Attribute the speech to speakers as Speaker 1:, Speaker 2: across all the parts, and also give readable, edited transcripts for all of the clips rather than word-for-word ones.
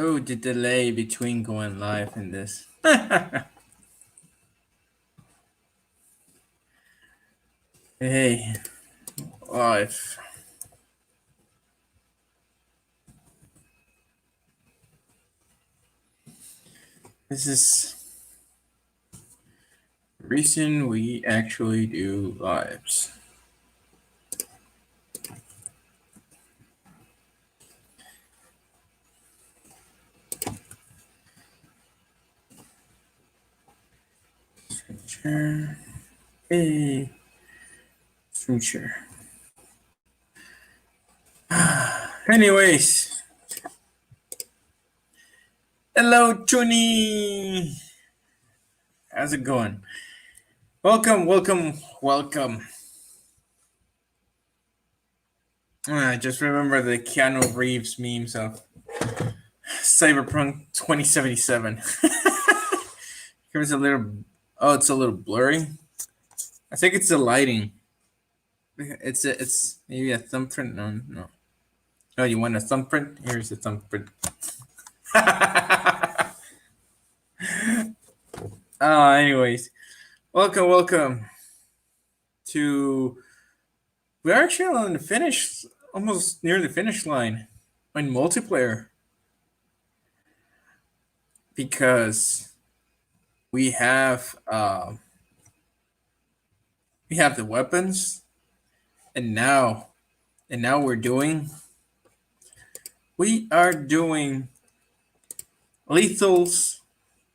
Speaker 1: Oh, the delay between going live and this. Hey, live. This is the reason we actually do lives. Future. Hey, future. Anyways, hello, Juni. How's it going? Welcome. I just remember the Keanu Reeves memes of Cyberpunk 2077. Here's a little. Oh, it's a little blurry. I think it's the lighting. It's maybe a thumbprint. No. Oh, you want a thumbprint? Here's a thumbprint. Anyways, welcome to. We're actually on the finish, almost near the finish line, on multiplayer, because we have the weapons, and now we are doing lethals,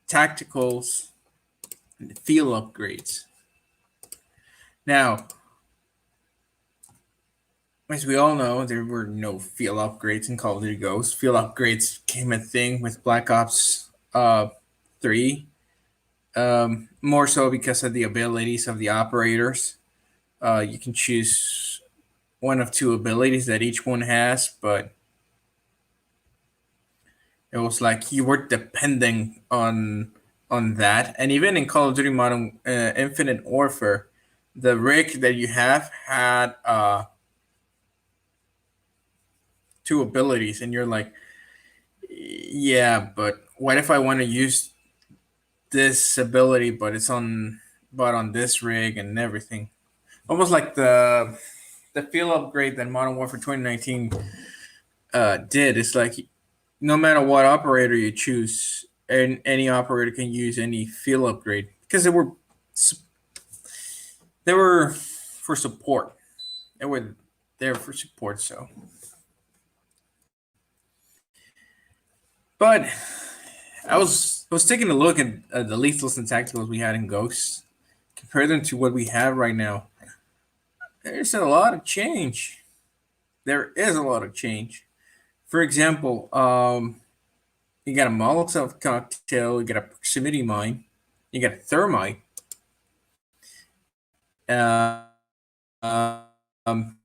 Speaker 1: tacticals, and field upgrades. Now, as we all know, there were no field upgrades in Call of Duty Ghosts. Field upgrades became a thing with Black Ops 3, more so because of the abilities of the operators. You can choose one of two abilities that each one has, but it was like you were depending on that. And even in Call of Duty Modern Infinite Warfare, the rig that you have had two abilities, and you're like, yeah, but what if I want to use this ability, but on this rig and everything? Almost like the field upgrade that Modern Warfare 2019 did. It's like no matter what operator you choose, and any operator can use any field upgrade because they were for support. They were there for support. So, but I was taking a look at the lethals and tacticals we had in Ghosts, compare them to what we have right now. There's a lot of change. There is a lot of change. For example, you got a Molotov cocktail, you got a proximity mine, you got a thermite, uh, um,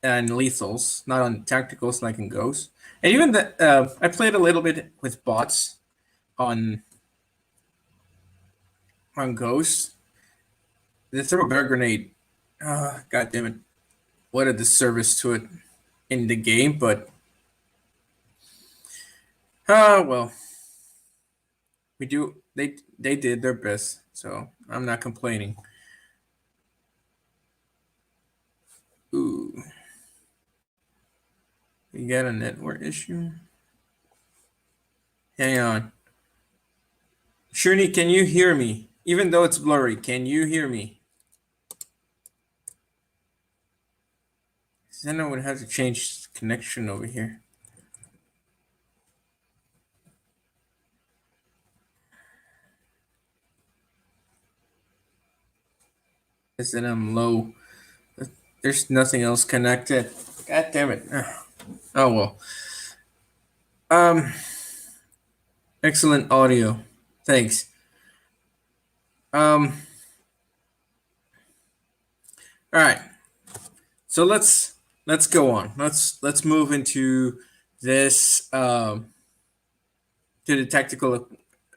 Speaker 1: and lethals, not on tacticals like in Ghost. And even I played a little bit with bots on Ghost. The thermal bear grenade, god damn it, what a disservice to it in the game. But well, we do. They did their best, so I'm not complaining. Ooh, we got a network issue. Hang on. Shirley, can you hear me? Even though it's blurry, can you hear me? Then I would have to change connection over here. Because then I'm low. There's nothing else connected. God damn it. Oh well. Um, excellent audio. Thanks. Um, all right. So let's go on. Let's move into this to the tactical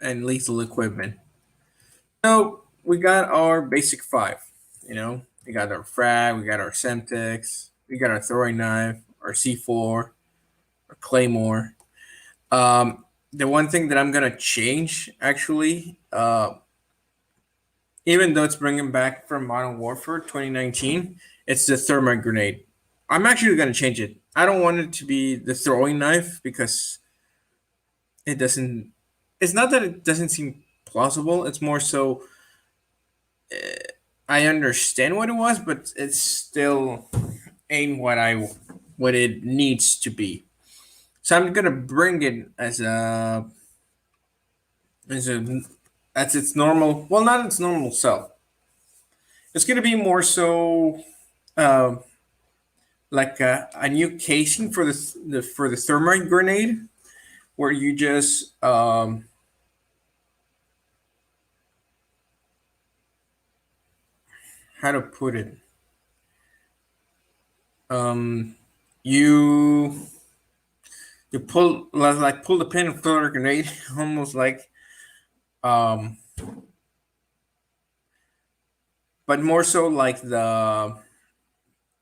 Speaker 1: and lethal equipment. So we got our basic five. You know, we got our frag, we got our semtex, we got our throwing knife, our C4, our claymore. The one thing that I'm gonna change, actually, even though it's bringing back from Modern Warfare 2019, it's the thermite grenade. I'm actually gonna change it. I don't want it to be the throwing knife because it doesn't. It's not that it doesn't seem plausible. It's more so I understand what it was, but it's still ain't what it needs to be. So I'm gonna bring it as a as its normal. Well, not its normal self. It's gonna be more so uh, like a new casing for the thermite grenade, where you just how to put it. Um, you you pull the pin and throw the grenade, almost like um, but more so like the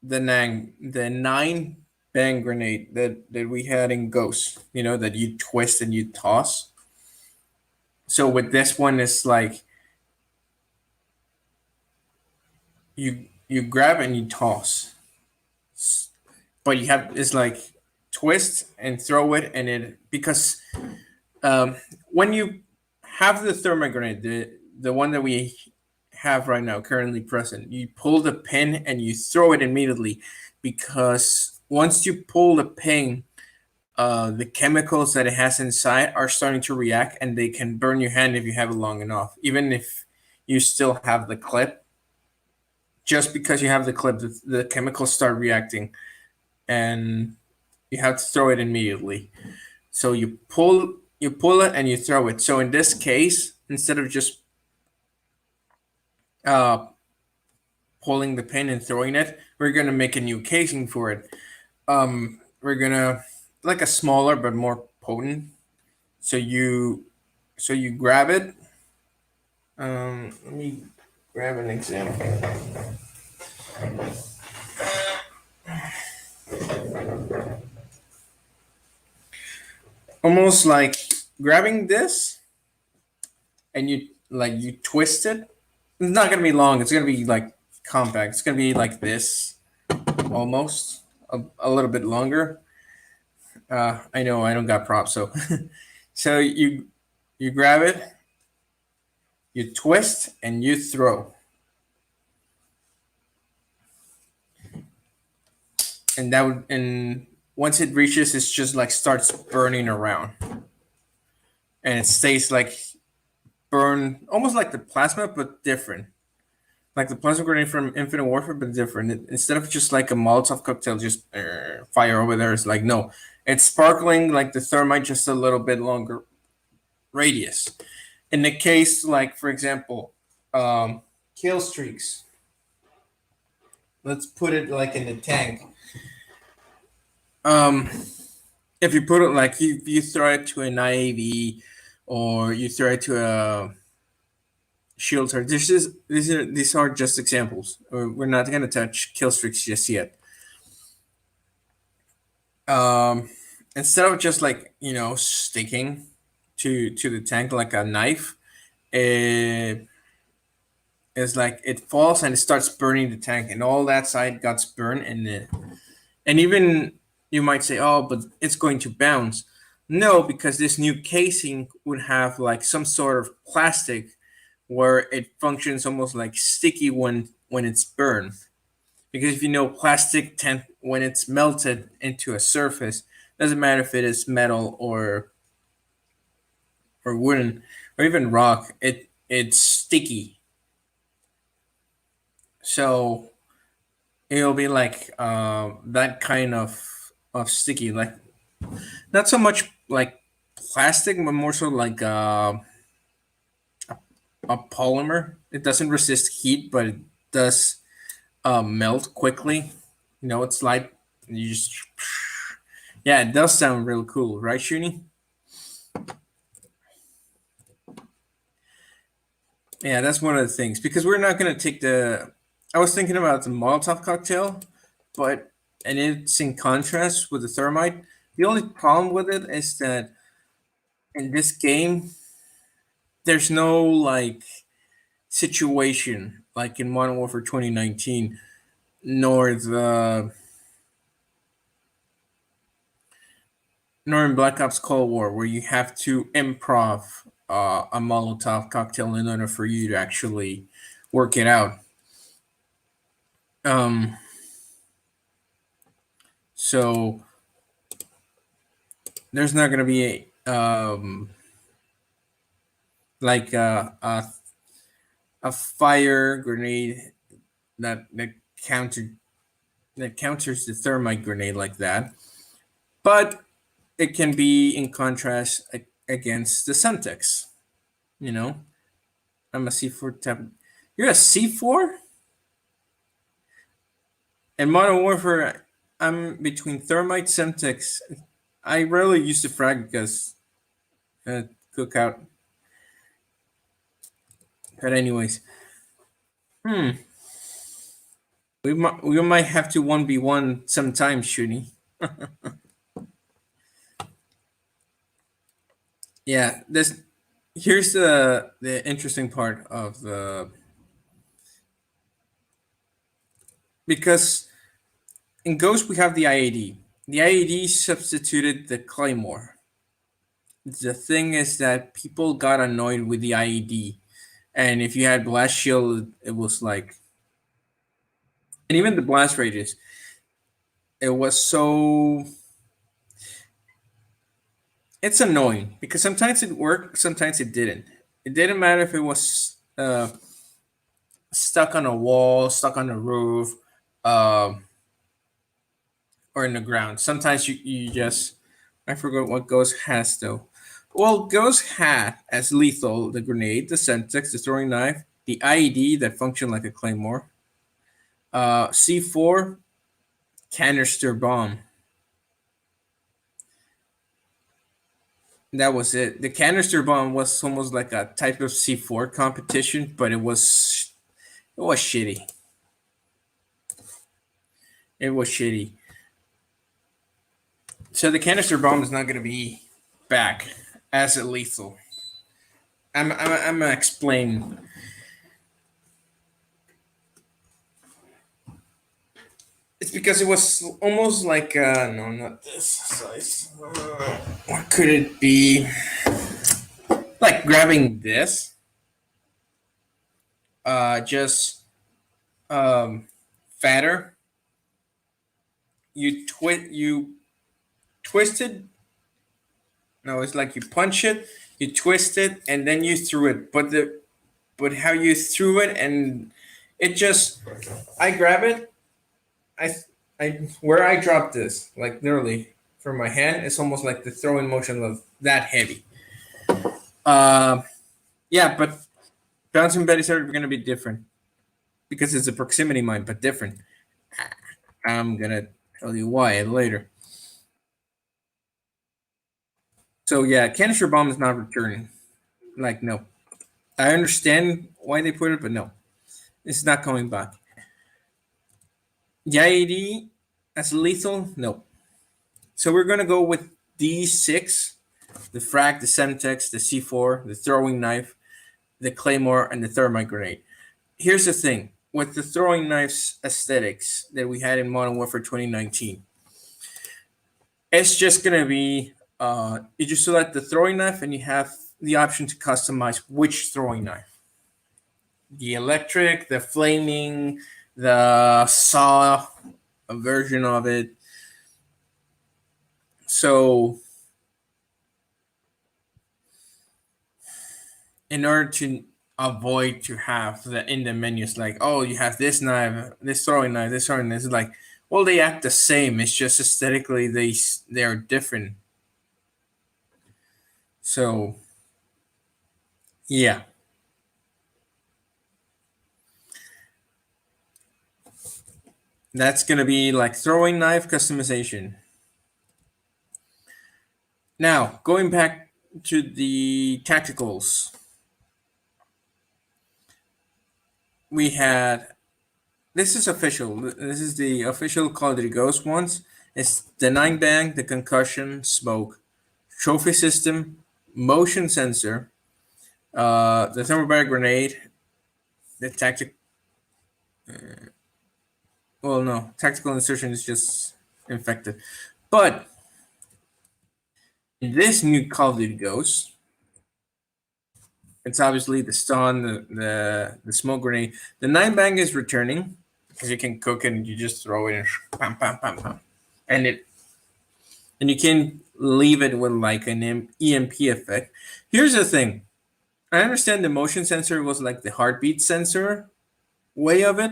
Speaker 1: nine bang grenade that we had in Ghost. You know that you twist and you toss. So with this one, it's like you grab and you toss, but you have it's like twist and throw it, and it because um, when you have the thermite grenade, the one that we have right now currently present, you pull the pin and you throw it immediately, because once you pull the pin, the chemicals that it has inside are starting to react, and they can burn your hand if you have it long enough. Even if you still have the clip, just because you have the clip, the chemicals start reacting, and you have to throw it immediately. So you pull it and you throw it. So in this case, instead of just uh, pulling the pin and throwing it, we're gonna make a new casing for it. We're gonna like a smaller but more potent. So you grab it. Let me grab an example. Almost like grabbing this and you twist it. It's not gonna be long. It's gonna be like compact. It's gonna be like this almost a little bit longer. I know I don't got props, so so you grab it, you twist, and you throw, and that would and once it reaches, it's just like starts burning around, and it stays like burn almost like the plasma, but different. Like the plasma grenade from Infinite Warfare, but different. Instead of just like a Molotov cocktail, just fire over there, it's like no, it's sparkling like the thermite, just a little bit longer radius. In the case, like for example, kill streaks. Let's put it like in the tank. Um, if you put it like you throw it to an IAV, or you throw it to a shield turret. These are just examples. We're not gonna touch kill streaks just yet. Um, Instead of just like sticking to the tank like a knife, it is like it falls and it starts burning the tank, and all that side got burned, and even you might say, oh, but it's going to bounce. No, because this new casing would have like some sort of plastic where it functions almost like sticky when it's burned. Because if you know plastic when it's melted into a surface, doesn't matter if it is metal or wooden or even rock, it's sticky. So it'll be like that kind of sticky, like not so much like plastic, but more so like a polymer. It doesn't resist heat, but it does melt quickly. It's like you just yeah, it does sound real cool, right, Shuni? Yeah, that's one of the things, because we're not gonna take the. I was thinking about the Molotov cocktail, but and it's in contrast with the thermite. The only problem with it is that in this game, there's no like situation like in Modern Warfare 2019, nor in Black Ops Cold War, where you have to improv a Molotov cocktail in order for you to actually work it out. Um, so there's not gonna be like a fire grenade that counter that counters the thermite grenade like that, but it can be in contrast against the Semtex. You know, I'm a C4 type. You're a C4 in Modern Warfare. I'm between thermite Semtex. I rarely use the frag because cookout. But anyways, hmm, we might have to 1v1 sometime, Shuni. Yeah, this here's the interesting part of the because in Ghost we have the IAD. The IAD substituted the Claymore. The thing is that people got annoyed with the IED, and if you had blast shield, it was like, and even the blast radius, it was so. It's annoying because sometimes it worked, sometimes it didn't. It didn't matter if it was stuck on a wall, stuck on a roof, uh, or in the ground. Sometimes you just, I forgot what Ghost has though. Well, Ghost had as lethal the grenade, the Semtex, the throwing knife, the IED that functioned like a claymore, C4 canister bomb. That was it. The canister bomb was almost like a type of C4 competition, but it was shitty. It was shitty. So the canister bomb is not going to be back as a lethal. I'm gonna explain. It's because it was almost like no, not this size. What could it be? Like grabbing this, just fatter. You twist it. No, it's like you punch it, you twist it, and then you threw it. But how you threw it and it just I grab it, I I where I drop this, like literally from my hand, it's almost like the throwing motion of that heavy. Uh, yeah, but bouncing betties are gonna be different because it's a proximity mine, but different. I'm gonna tell you why later. So yeah, canister bomb is not returning. Like no, I understand why they put it, but no, it's not coming back. Yairi as lethal, no. So we're gonna go with D6, the frag, the Semtex, the C4, the throwing knife, the claymore, and the thermite grenade. Here's the thing with the throwing knives aesthetics that we had in Modern Warfare 2019. It's just gonna be you just select the throwing knife and you have the option to customize which throwing knife. The electric, the flaming, the saw version of it. So in order to avoid to have the in the menus like, oh, you have this knife, this throwing knife, this throwing knife, it's like, well, they act the same. It's just aesthetically they're different. So yeah, that's gonna be like throwing knife customization. Now going back to the tacticals, we had this is official. This is the official Call of Duty Ghost ones. It's the 9 bang, the concussion, smoke, trophy system, motion sensor, the thermobaric grenade, the tactic. Well, no, tactical insertion is just infected. But in this new Call of Duty Ghosts, it's obviously the stun, the smoke grenade. The 9 bang is returning because you can cook it and you just throw it and pam pam pam pam, and you can leave it with like an EMP effect. Here's the thing: I understand the motion sensor was like the heartbeat sensor way of it.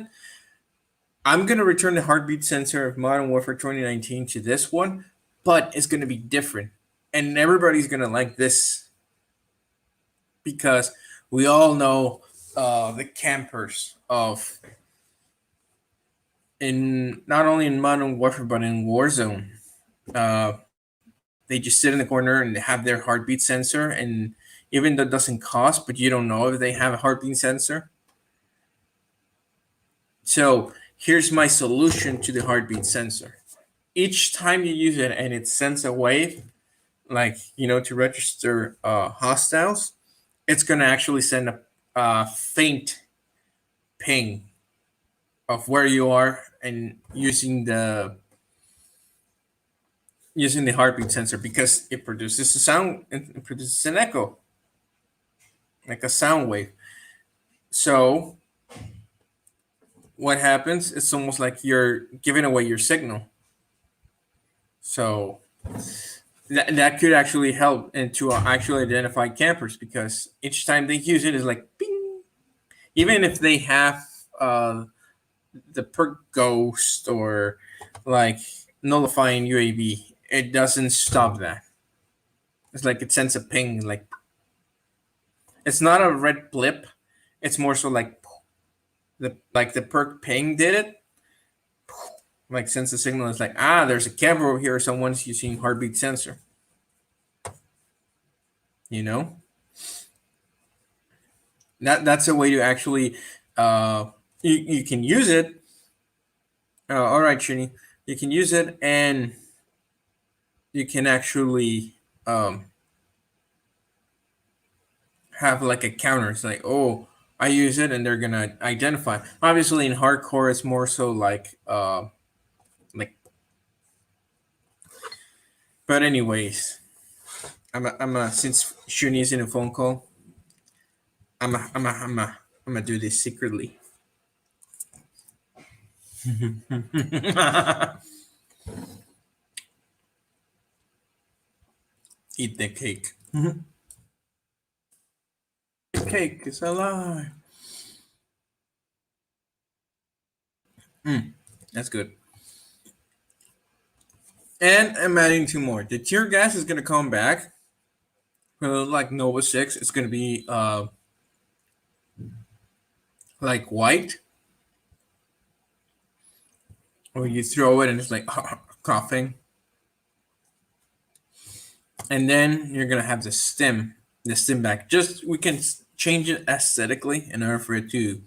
Speaker 1: I'm gonna return the heartbeat sensor of Modern Warfare 2019 to this one, but it's gonna be different, and everybody's gonna like this because we all know the campers of in not only in Modern Warfare but in Warzone. Uh, they just sit in the corner and they have their heartbeat sensor, and even though it doesn't cost, but you don't know if they have a heartbeat sensor. So here's my solution to the heartbeat sensor. Each time you use it and it sends a wave, like to register hostiles, it's gonna actually send a faint ping of where you are and using the heartbeat sensor because it produces a sound, it produces an echo, like a sound wave. So what happens? It's almost like you're giving away your signal. So that could actually help and to actually identify campers because each time they use it is like bing. Even if they have the perk ghost or like nullifying UAV, it doesn't stop that. It's like it sends a ping, like it's not a red blip. It's more so like the perk ping did it. Like sends the signal. It's like there's a camera over here. Or someone's using heartbeat sensor. You know that's a way to actually you can use it. All right, Shinny, you can use it and you can actually have like a counter. It's like, oh, I use it, and they're gonna identify. Obviously, in hardcore, it's more so like. But anyways, I'm a since Shuni's in a phone call, I'm gonna do this secretly. Eat the cake. The cake is alive. That's good. And I'm adding two more. The tear gas is gonna come back. Like Nova 6, it's gonna be like white, or you throw it and it's like coughing. And then you're gonna have the stim back. Just we can change it aesthetically in order for it to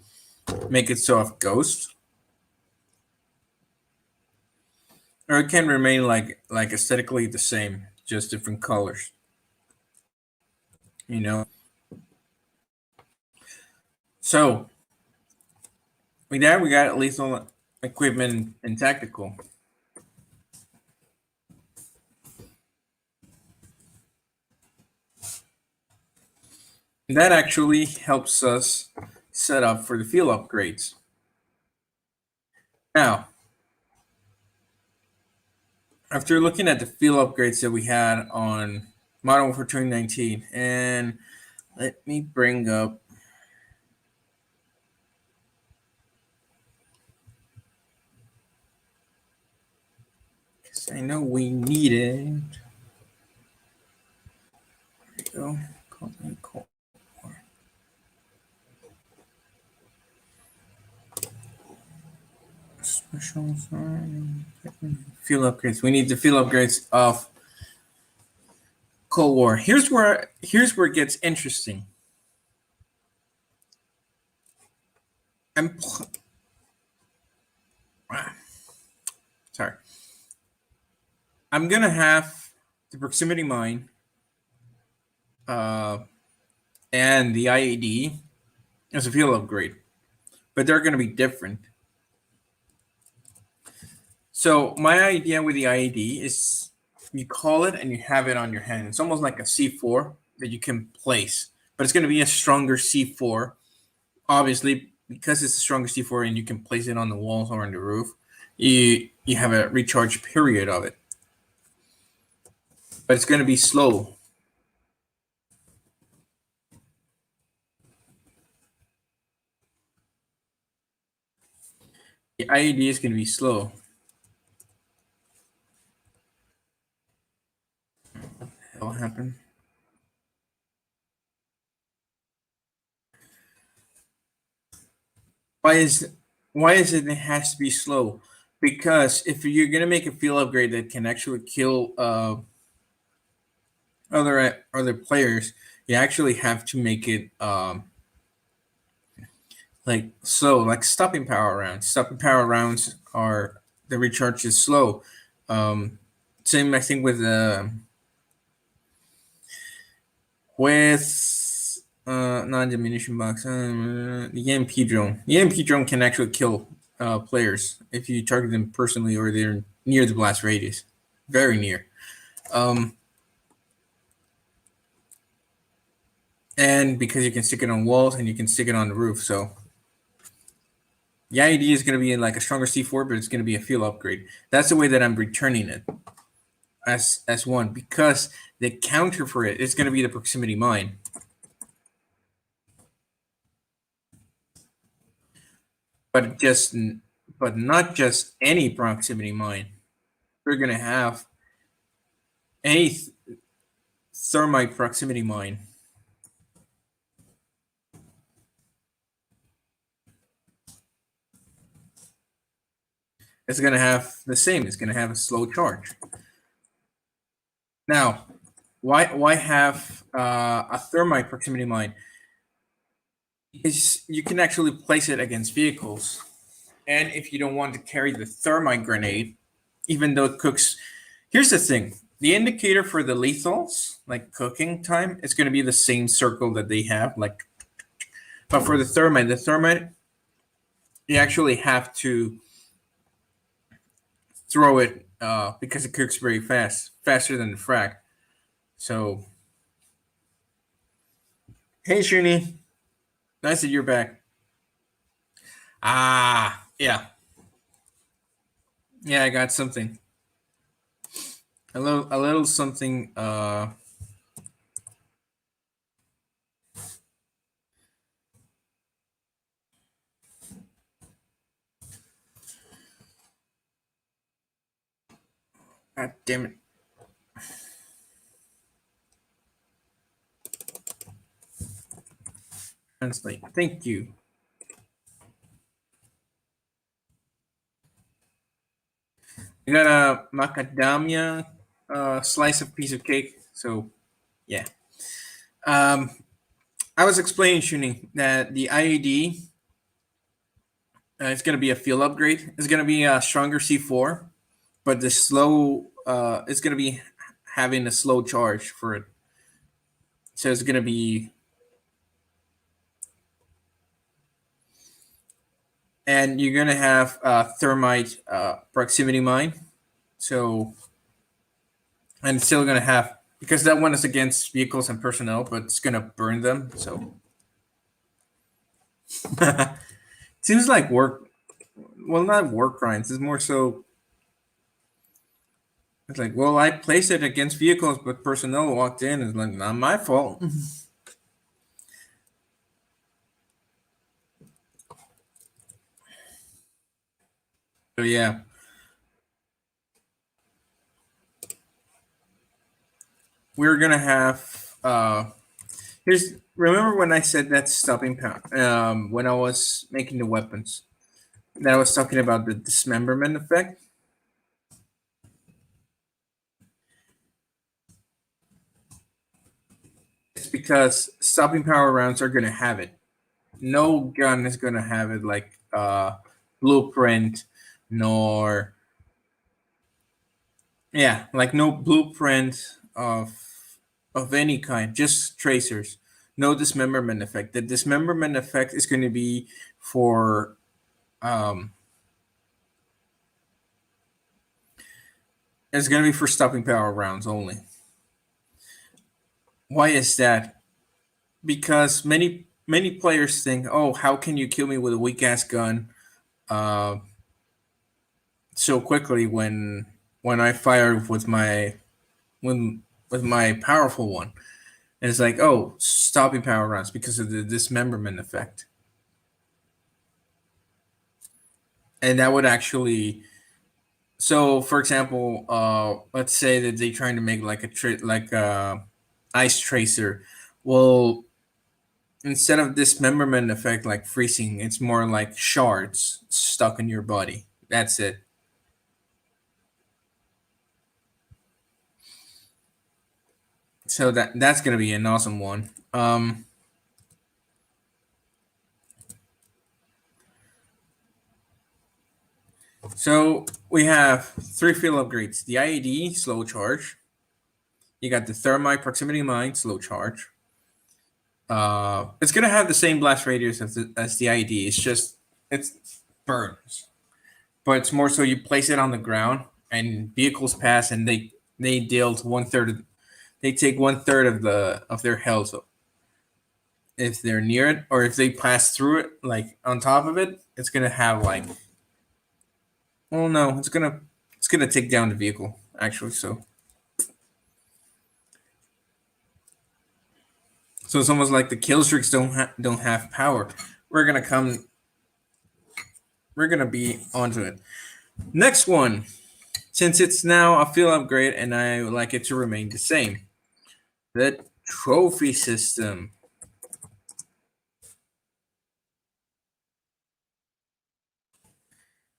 Speaker 1: make it so of ghost, or it can remain like aesthetically the same, just different colors. You know. So with that, we got lethal equipment and tactical. That actually helps us set up for the field upgrades. Now, after looking at the field upgrades that we had on Modern Warfare 2019, and let me bring up because I know we need it. There we go. Special field upgrades. We need the field upgrades of Cold War. Here's where it gets interesting. I'm sorry. I'm gonna have the proximity mine uh, and the IED as a field upgrade, but they're going to be different. So my idea with the IED is you call it and you have it on your hand. It's almost like a C4 that you can place, but it's going to be a stronger C4. Obviously, because it's a stronger C4 and you can place it on the walls or on the roof, you have a recharge period of it, but it's going to be slow. The IED is going to be slow. What happened? Why is why is it has to be slow? Because if you're gonna make a field upgrade that can actually kill other players, you actually have to make it like slow, like stopping power rounds. Stopping power rounds are the recharge is slow. Um, Same I think with non-diminution box. The EMP drone. The EMP drone can actually kill players if you target them personally or they're near the blast radius, very near. Um, and because you can stick it on walls and you can stick it on the roof, so the idea is going to be like a stronger C4, but it's going to be a field upgrade. That's the way that I'm returning it as one because the counter for it is going to be the proximity mine. But just but not just any proximity mine. We're gonna have a thermite proximity mine. It's gonna have the same. It's gonna have a slow charge. Now, why have a thermite proximity mine? Is you can actually place it against vehicles, and if you don't want to carry the thermite grenade, even though it cooks. Here's the thing: the indicator for the lethals, like cooking time, is going to be the same circle that they have, like. But for the thermite, you actually have to throw it because it cooks very fast, faster than the frag. So, hey, Shuni, nice that you're back. Yeah, yeah, I got something, a little something. God damn it! Translate. Thank you. I got a macadamia slice of piece of cake. So yeah. Um, I was explaining, Shuni, that the IED it's going to be a field upgrade. It's going to be a stronger C4, but the slow it's going to be having a slow charge for it. So it's going to be, and you're going to have thermite proximity mine. So, and it's still going to have, because that one is against vehicles and personnel, but it's going to burn them. So, seems like work. Well, not work crimes. It's more so. It's like, well, I placed it against vehicles, but personnel walked in. It's like, not my fault. So yeah, we're gonna have. Here's remember when I said that stopping power. When I was making the weapons, that I was talking about the dismemberment effect. It's because stopping power rounds are gonna have it. No gun is gonna have it like blueprint, nor yeah, like no blueprint of. of any kind, just tracers. No dismemberment effect. The dismemberment effect is going to be for um, it's going to be for stopping power rounds only. Why is that? Because many players think, oh, how can you kill me with a weak ass gun uh, so quickly when I fire when with my powerful one? And it's like, oh, stopping power rounds because of the dismemberment effect. And that would actually, so for example, let's say that they're trying to make like like a ice tracer. Well, instead of dismemberment effect like freezing, it's more like shards stuck in your body. That's it. So that's gonna be an awesome one. So we have three field upgrades: the IED slow charge. You got the thermite proximity mine slow charge. It's gonna have the same blast radius as the IED. It's just it's burns, but it's more so you place it on the ground and vehicles pass and they deal to one third. They take one third of their health if they're near it, or if they pass through it, like on top of it, it's gonna have like, oh no, it's gonna take down the vehicle actually. So it's almost like the kill streaks don't have power. We're gonna come. We're gonna be onto it. Next one, since it's now a field upgrade and I would like it to remain the same, the trophy system.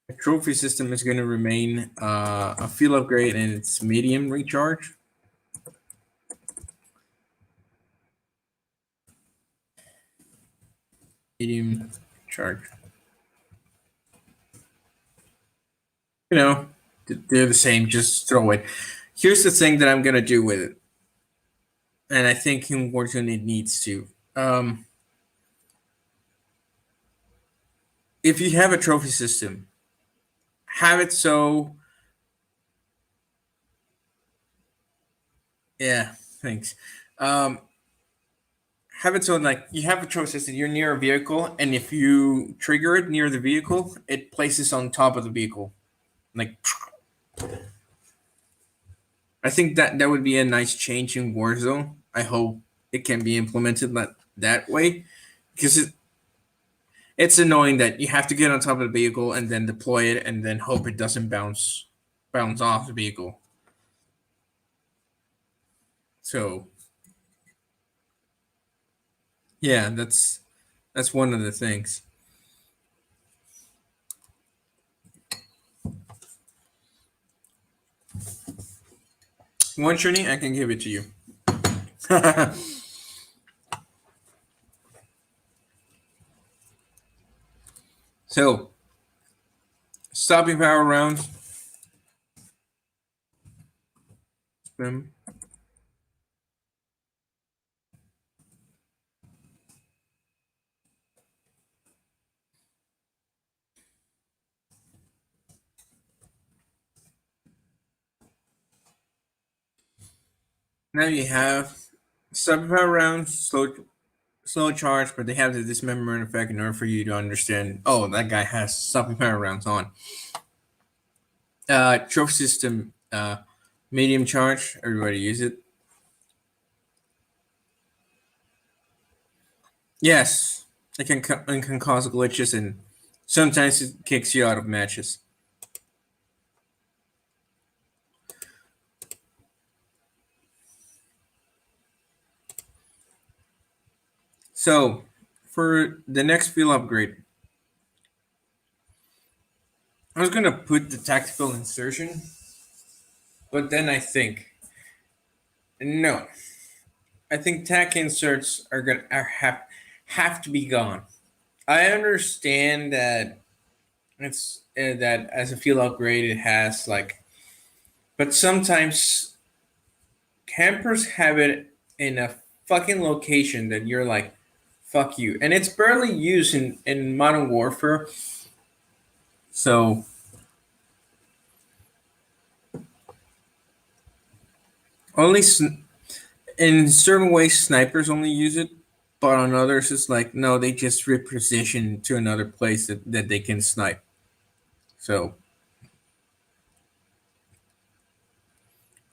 Speaker 1: The trophy system is going to remain a field upgrade and it's medium recharge. Medium charge. You know, they're the same. Just throw it. Here's the thing that I'm gonna do with it, and I think in Warzone it needs to. If you have a trophy system, have it so. Yeah, thanks. Um, have it so like you have a trophy system. You're near a vehicle, and if you trigger it near the vehicle, it places on top of the vehicle. Like, I think that would be a nice change in Warzone. I hope it can be implemented that way because it's annoying that you have to get on top of the vehicle and then deploy it and then hope it doesn't bounce off the vehicle. So yeah, that's one of the things. One Trini, I can give it to you. So stopping power rounds. Um, Now you have stopping power rounds, slow charge, but they have the dismemberment effect in order for you to understand. Oh, that guy has stopping power rounds on. Trophy system, medium charge. Everybody use it. Yes, it can cause glitches and sometimes it kicks you out of matches. So for the next field upgrade, I was gonna put the tactical insertion, but then I think no. I think tac inserts have to be gone. I understand that it's that as a field upgrade it has like, but sometimes campers have it in a fucking location that you're like, fuck you. And it's barely used in Modern Warfare. So only in certain ways, snipers only use it, but on others, it's like, no, they just reposition to another place that they can snipe. So,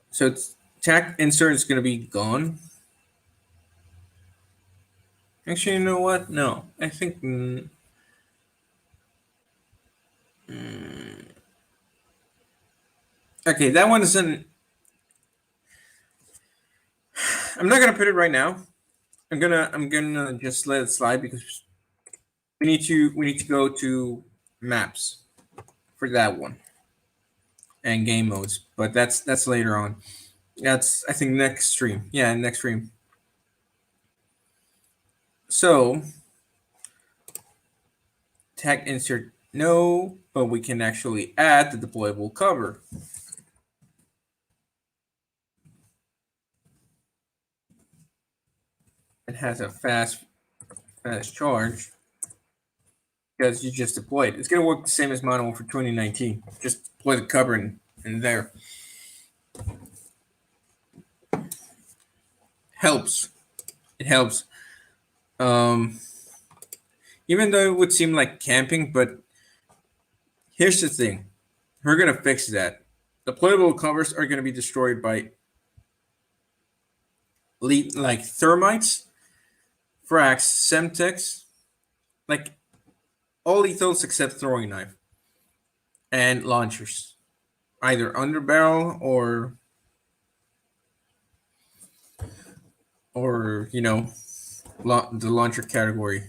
Speaker 1: so it's, tac insert is going to be gone. Actually, you know what? No, I think. Okay, that one isn't. I'm not gonna put it right now. I'm gonna just let it slide because we need to go to maps for that one and game modes. But that's later on. That's I think next stream. Yeah, next stream. So tag insert no, but we can actually add the deployable cover. It has a fast charge because you just deploy it. It's gonna work the same as Modern Warfare 2019. Just deploy the cover and there. Helps. It helps. Um, Even though it would seem like camping, but here's the thing: we're gonna fix that. The playable covers are gonna be destroyed by like thermites, frags, semtex, like all lethals except throwing knife and launchers, either under barrel or the launcher category.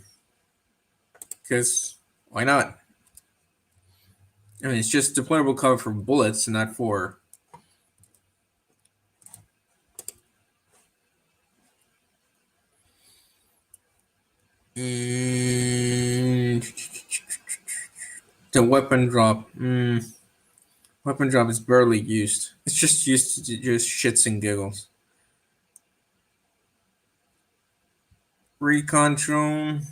Speaker 1: Because why not? I mean, it's just deployable cover for bullets, not for. Mm, the weapon drop. Weapon drop is barely used. It's just used to just shits and giggles. Recon drone.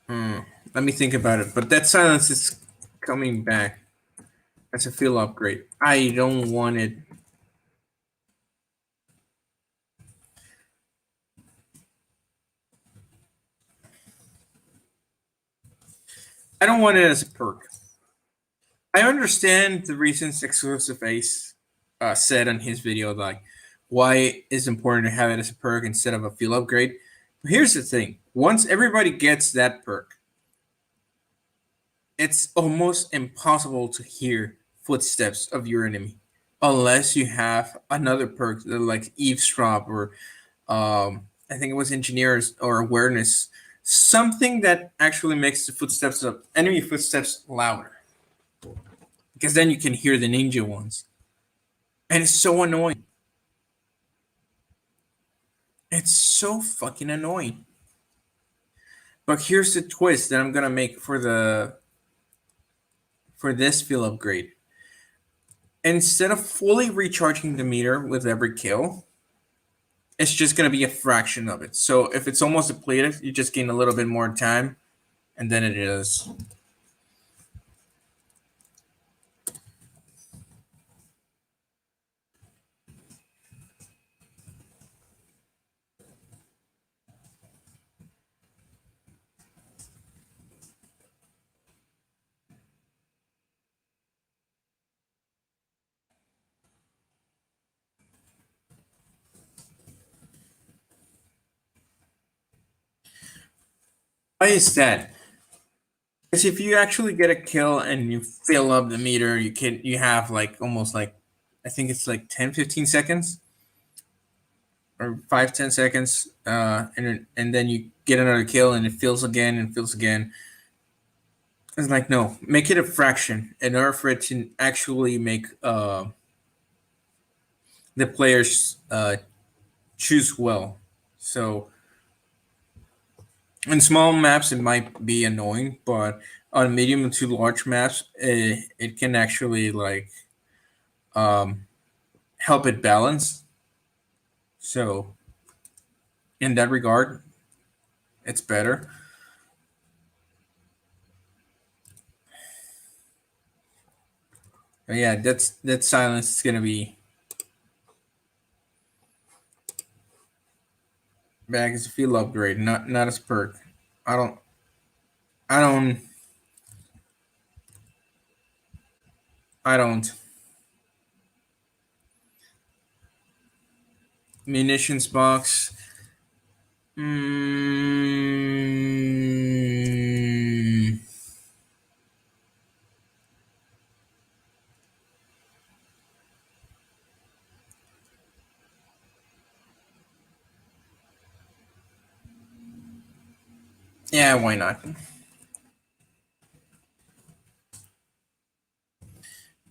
Speaker 1: Hmm. Let me think about it. But that silence is coming back. That's a feel upgrade. I don't want it. I don't want it as a perk. I understand the reasons Exclusive Ace said on his video, like why it's important to have it as a perk instead of a feel upgrade. But here's the thing: once everybody gets that perk, it's almost impossible to hear footsteps of your enemy unless you have another perk like eavesdrop or I think it was engineers or awareness, something that actually makes the footsteps of enemy footsteps louder because then you can hear the ninja ones, and it's so annoying. It's so fucking annoying. But here's the twist that I'm gonna make for this feel upgrade. Instead of fully recharging the meter with every kill, it's just going to be a fraction of it. So if it's almost depleted, you just gain a little bit more time, and then it is. Why is that? Because if you actually get a kill and you fill up the meter, you have like almost like I think it's like 10-15 seconds or 5-10 seconds, and then you get another kill and it fills again and fills again. It's like no, make it a fraction in order for it to actually make the players choose well. So In small maps, it might be annoying, but on medium to large maps, it can actually like um, help it balance. So in that regard, it's better. But yeah, that silence is gonna be back as a field upgrade, not as perk. I don't I don't I don't munitions box. Mm, yeah, why not?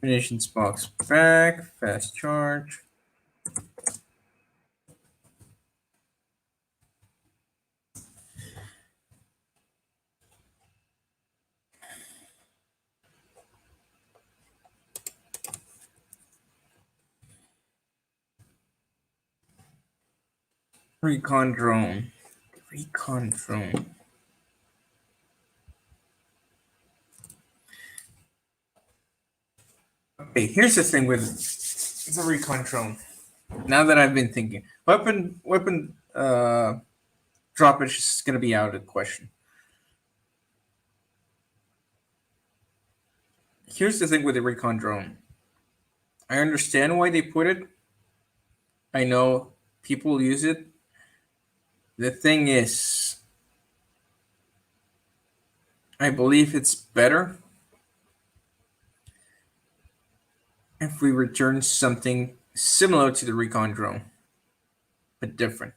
Speaker 1: Munitions box back, fast charge, recon drone, recon drone. Okay, here's the thing with the recon drone. Now that I've been thinking, weapon droppage is gonna be out of the question. Here's the thing with the recon drone. I understand why they put it. I know people use it. The thing is, I believe it's better if we return something similar to the recon drone, but different.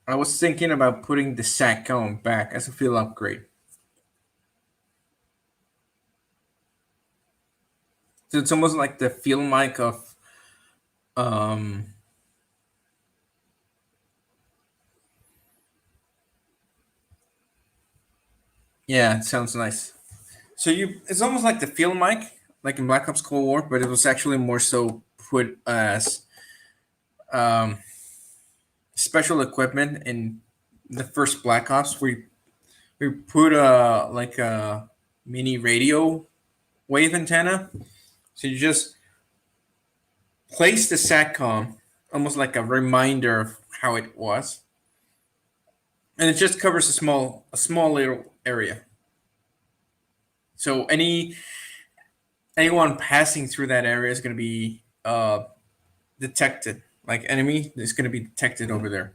Speaker 1: I was thinking about putting the SATCOM back as a field upgrade. So it's almost like the field mic of um yeah, it sounds nice. So you it's almost like the field mic, like in Black Ops Cold War, but it was actually more so put as um special equipment in the first Black Ops. We put a like a mini radio wave antenna. So you just place the SATCOM almost like a reminder of how it was, and it just covers a small little area. So anyone passing through that area is going to be detected. Like enemy is going to be detected over there.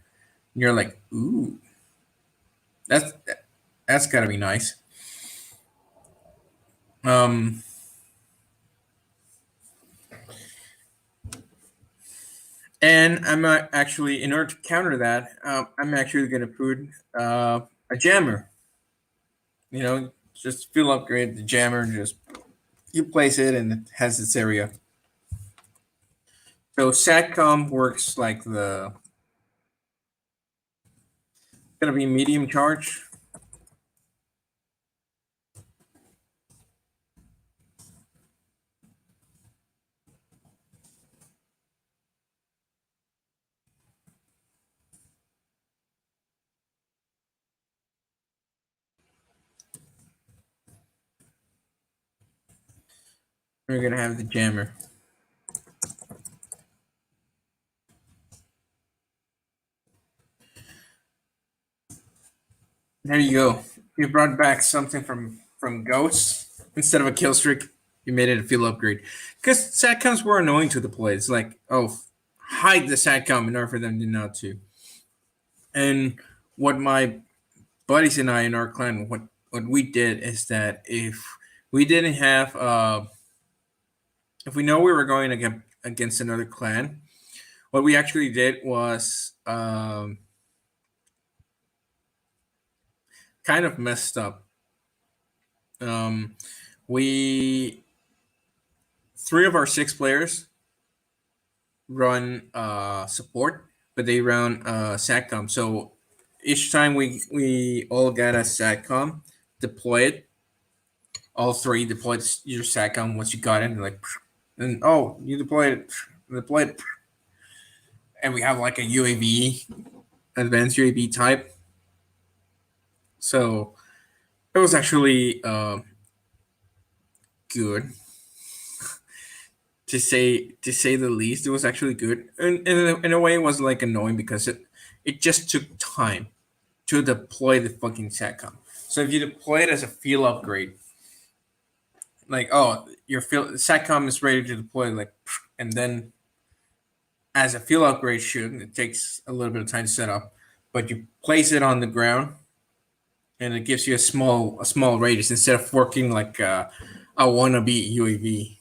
Speaker 1: And you're like, ooh, that's that's got to be nice. Um, and I'm actually, in order to counter that, I'm actually going to put a jammer. You know, just field upgrade the jammer. Just you place it and it has its area. So SATCOM works like the gonna be medium charge. We're gonna have the jammer. There you go. You brought back something from Ghosts instead of a kill streak. You made it a field upgrade because satcoms were annoying to the play. It's like, oh, hide the satcom in order for them to not to. And what my buddies and I in our clan, what we did is that we didn't have if we know we were going against another clan, what we actually did was kind of messed up. Um, we three of our six players run support, but they run SATCOM. So each time we all get a SATCOM, deploy it. All three deployed your SATCOM once you got in, like, and oh, you deployed it, and we have like a UAV, advanced UAV type. So it was actually good to say the least. It was actually good, and in a way, it was like annoying because it just took time to deploy the fucking SATCOM. So if you deploy it as a field upgrade, like, oh, your field SATCOM is ready to deploy, like, and then as a field upgrade should, it takes a little bit of time to set up, but you place it on the ground and it gives you a small radius instead of working like a wannabe UAV.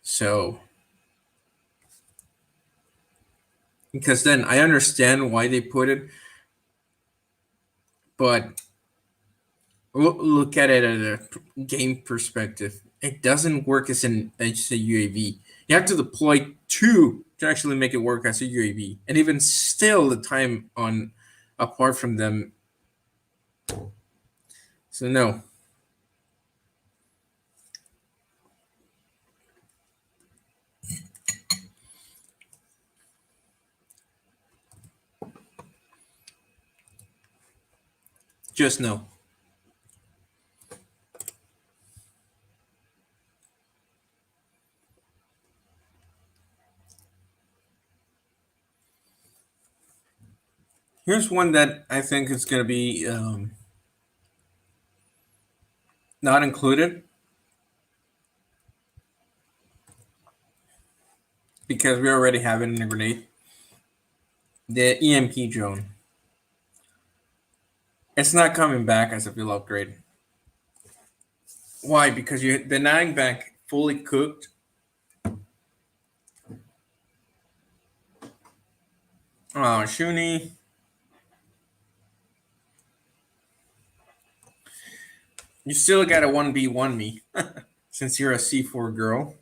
Speaker 1: So because then I understand why they put it, but look at it at a game perspective. It doesn't work as a UAV. You have to deploy two to actually make it work as a UAV, and even still, the time on apart from them. So no, just no. Here's one that I think is going to be not included because we already have it in the grenade. The EMP drone. It's not coming back as a field upgrade. Why? Because the nine bank fully cooked. Oh, Shuni. You still got a 1v1 me since you're a C4 girl.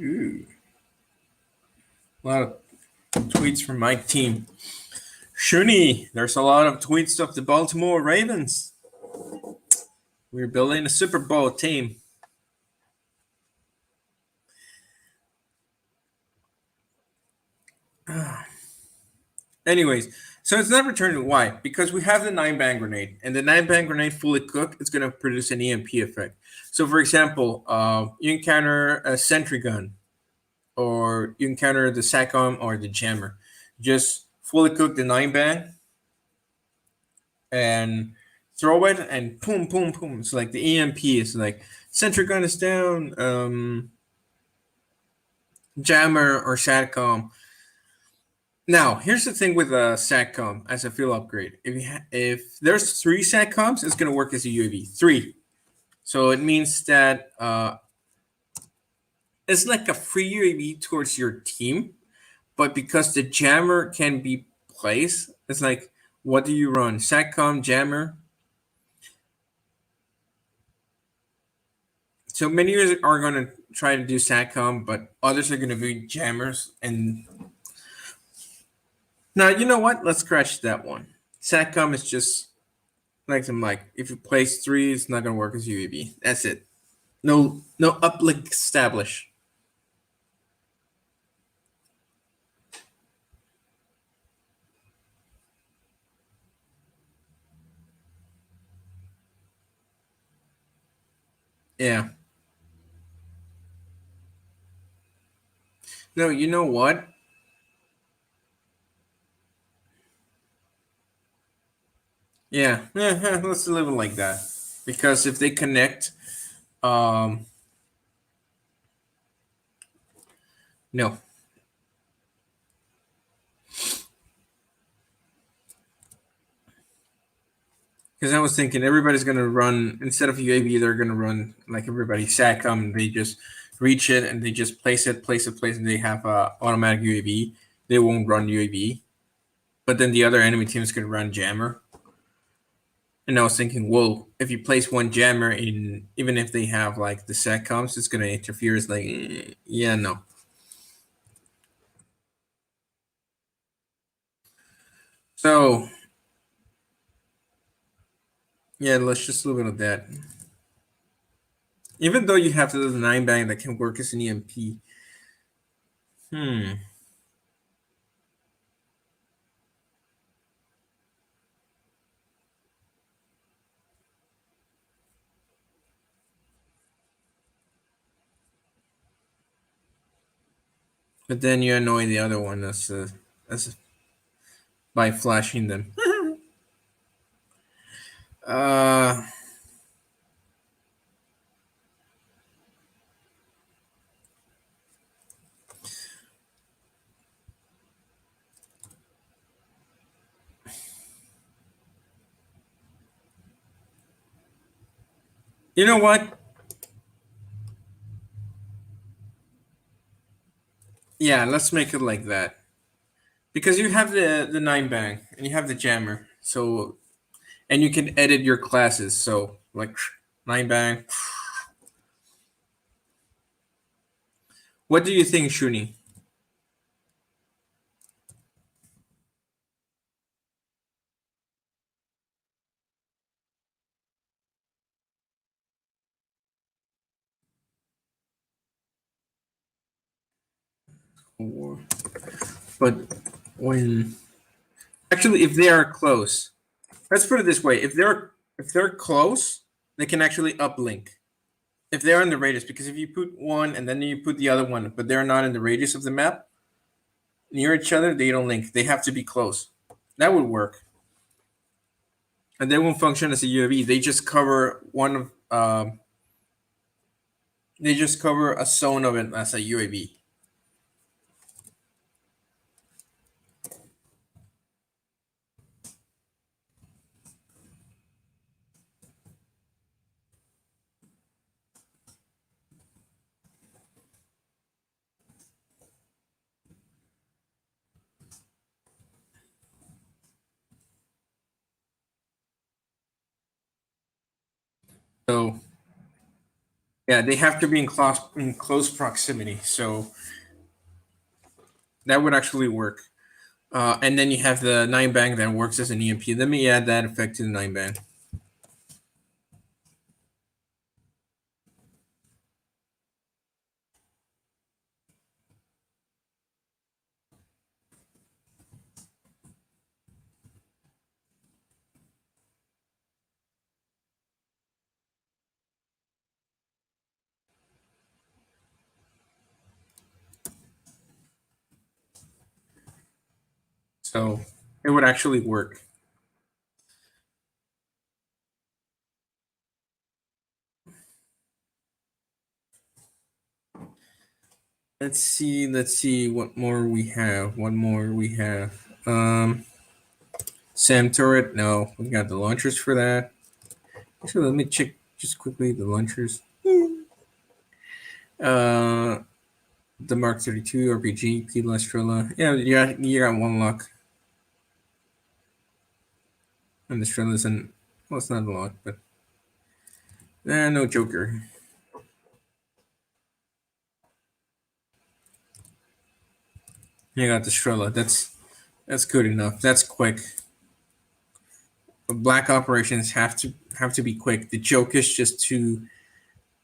Speaker 1: Ooh. A lot of tweets from my team. Shuni, there's a lot of tweets of the Baltimore Ravens. We're building a Super Bowl team. Anyways, so it's not returning. Why? Because we have the 9-bang grenade, and the 9-bang grenade fully cooked is going to produce an EMP effect. So, for example, you encounter a sentry gun, or you encounter the SACOM or the jammer. Just fully cook the 9-bang and throw it, and boom, boom, boom. It's like the EMP is like sentry gun is down, jammer or SATCOM. Now, here's the thing with a SATCOM as a field upgrade. If there's three SATCOMs, it's going to work as a UAV. Three. So it means that it's like a free UAV towards your team, but because the jammer can be placed, it's like, what do you run? SATCOM, jammer. So many are going to try to do SATCOM, but others are going to be jammers. And now, you know what? Let's scratch that one. SATCOM is just like some like if you place three, it's not going to work as UAV. That's it. No uplink establish. Yeah. No, you know what? Yeah. Let's leave it like that. Because if they connect, um, no. Because I was thinking everybody's gonna run instead of UAV, they're gonna run like everybody SATCOM. They just reach it and they just place it, and they have a automatic UAV. They won't run UAV, but then the other enemy team is gonna run jammer. And I was thinking, well, if you place one jammer in, even if they have like the satcoms, it's gonna interfere. It's like, yeah, no. So yeah, let's just leave it at that. Even though you have the 9 bang that can work as an EMP, hmm. But then you annoy the other one as by flashing them. uh, you know what? Yeah, let's make it like that because you have the 9 bang and you have the jammer, so and you can edit your classes. So like 9 bang. What do you think, Shuni? But when actually, if they are close, let's put it this way: if they're close, they can actually uplink. If they're in the radius, because if you put one and then you put the other one, but they're not in the radius of the map near each other, they don't link. They have to be close. That would work, and they won't function as a UAV. They just cover one of. They just cover a zone of it as a UAV. So yeah, they have to be in close proximity. So that would actually work. And then you have the 9 bang that works as an EMP. Let me add that effect to the 9 bang. So it would actually work. Let's see what more we have. What more we have. Sam turret. No, we got the launchers for that. Actually, let me check just quickly the launchers. Uh, the Mark 32 RPG, P Strela. Yeah, you got one luck. And the Strela's in. Well, it's not a lock, but no Joker. You got the Strela. That's good enough. That's quick. Black operations have to be quick. The joke is just too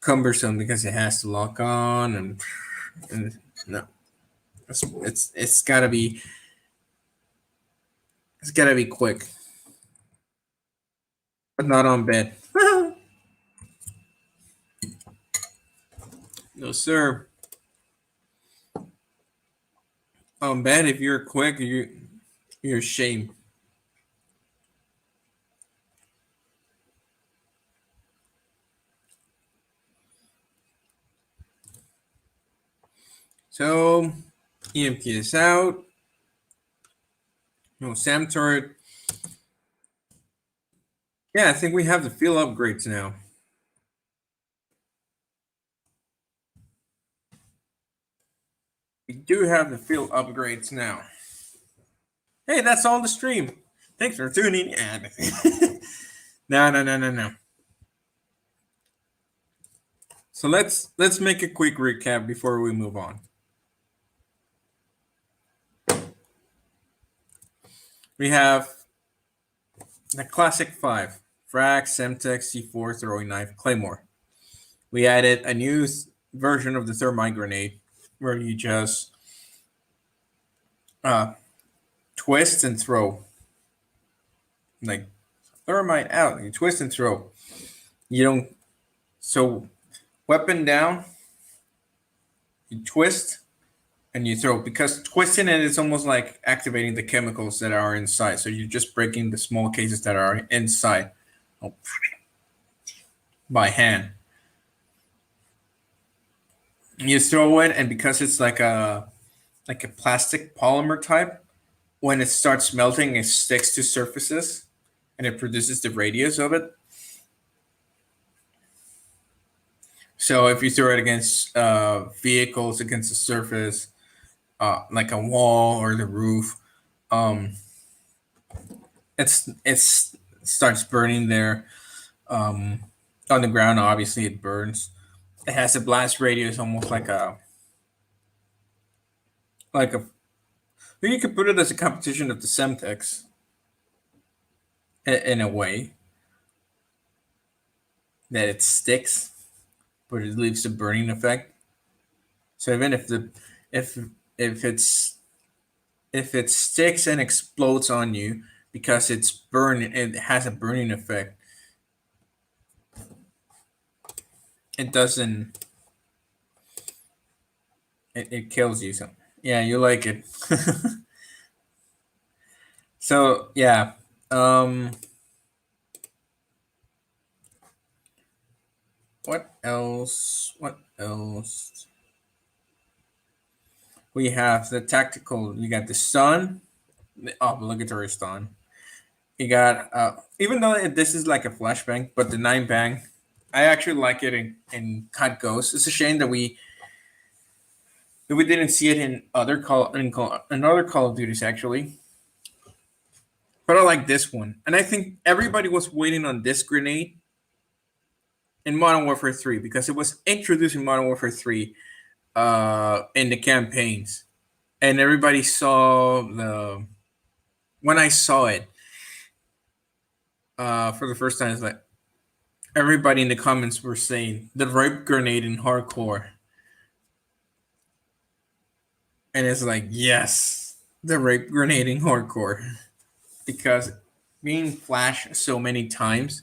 Speaker 1: cumbersome because it has to lock on and no, it's gotta be quick, but not on bed. No sir, on bed if you're quick you're ashamed. So EMP is out. No Sam turret. Yeah, I think we have the field upgrades now. We do have the field upgrades now. Hey, that's all the stream. Thanks for tuning in. No, no, no, no, no. So let's make a quick recap before we move on. We have the classic five: frag, semtex, C4, throwing knife, claymore. We added a new version of the thermite grenade where you just uh, twist and throw, like thermite out. You twist and throw. You don't. So weapon down, you twist and you throw, because twisting it is almost like activating the chemicals that are inside. So you're just breaking the small cases that are inside by hand. You throw it, and because it's like a plastic polymer type, when it starts melting, it sticks to surfaces, and it produces the radius of it. So if you throw it against vehicles, against the surface, like a wall or the roof, um, it's it starts burning there. Um, on the ground, obviously, it burns. It has a blast radius, almost like a. You could put it as a competition of the Semtex in a way that it sticks, but it leaves a burning effect. So even if if it's if it sticks and explodes on you because it's burning, it has a burning effect. It doesn't. It kills you. So yeah, you like it. So yeah. Um, what else? What else? We have the tactical. You got the stun, the obligatory stun. You got even though this is like a flashbang, but the 9 bang, I actually like it in COD Ghosts. It's a shame that we didn't see it in other Call of Duties actually. But I like this one, and I think everybody was waiting on this grenade in Modern Warfare 3 because it was introduced in Modern Warfare 3 in the campaigns, and everybody saw the when I saw it for the first time. It's like everybody in the comments were saying the rape grenade in hardcore, and it's like yes, the rape grenade in hardcore because being flashed so many times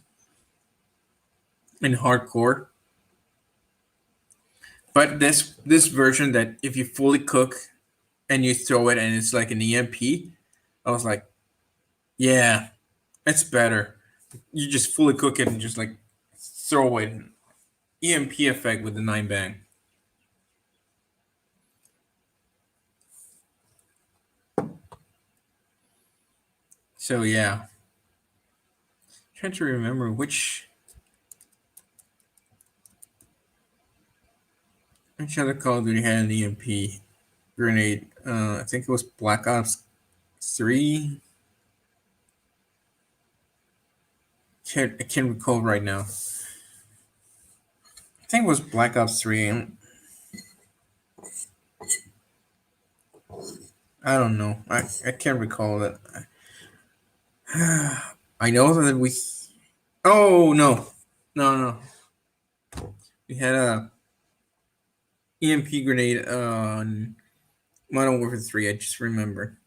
Speaker 1: in hardcore. But this version that if you fully cook and you throw it and it's like an EMP, I was like, yeah, it's better. You just fully cook it and just like throw it. EMP effect with the 9 bang. So yeah, trying to remember which other Call of Duty had an EMP grenade. I think it was Black Ops 3. I can't recall right now. I think it was Black Ops 3. I don't know. I can't recall that. I know that we. Oh no, no. We had a EMP grenade on Modern Warfare 3. I just remember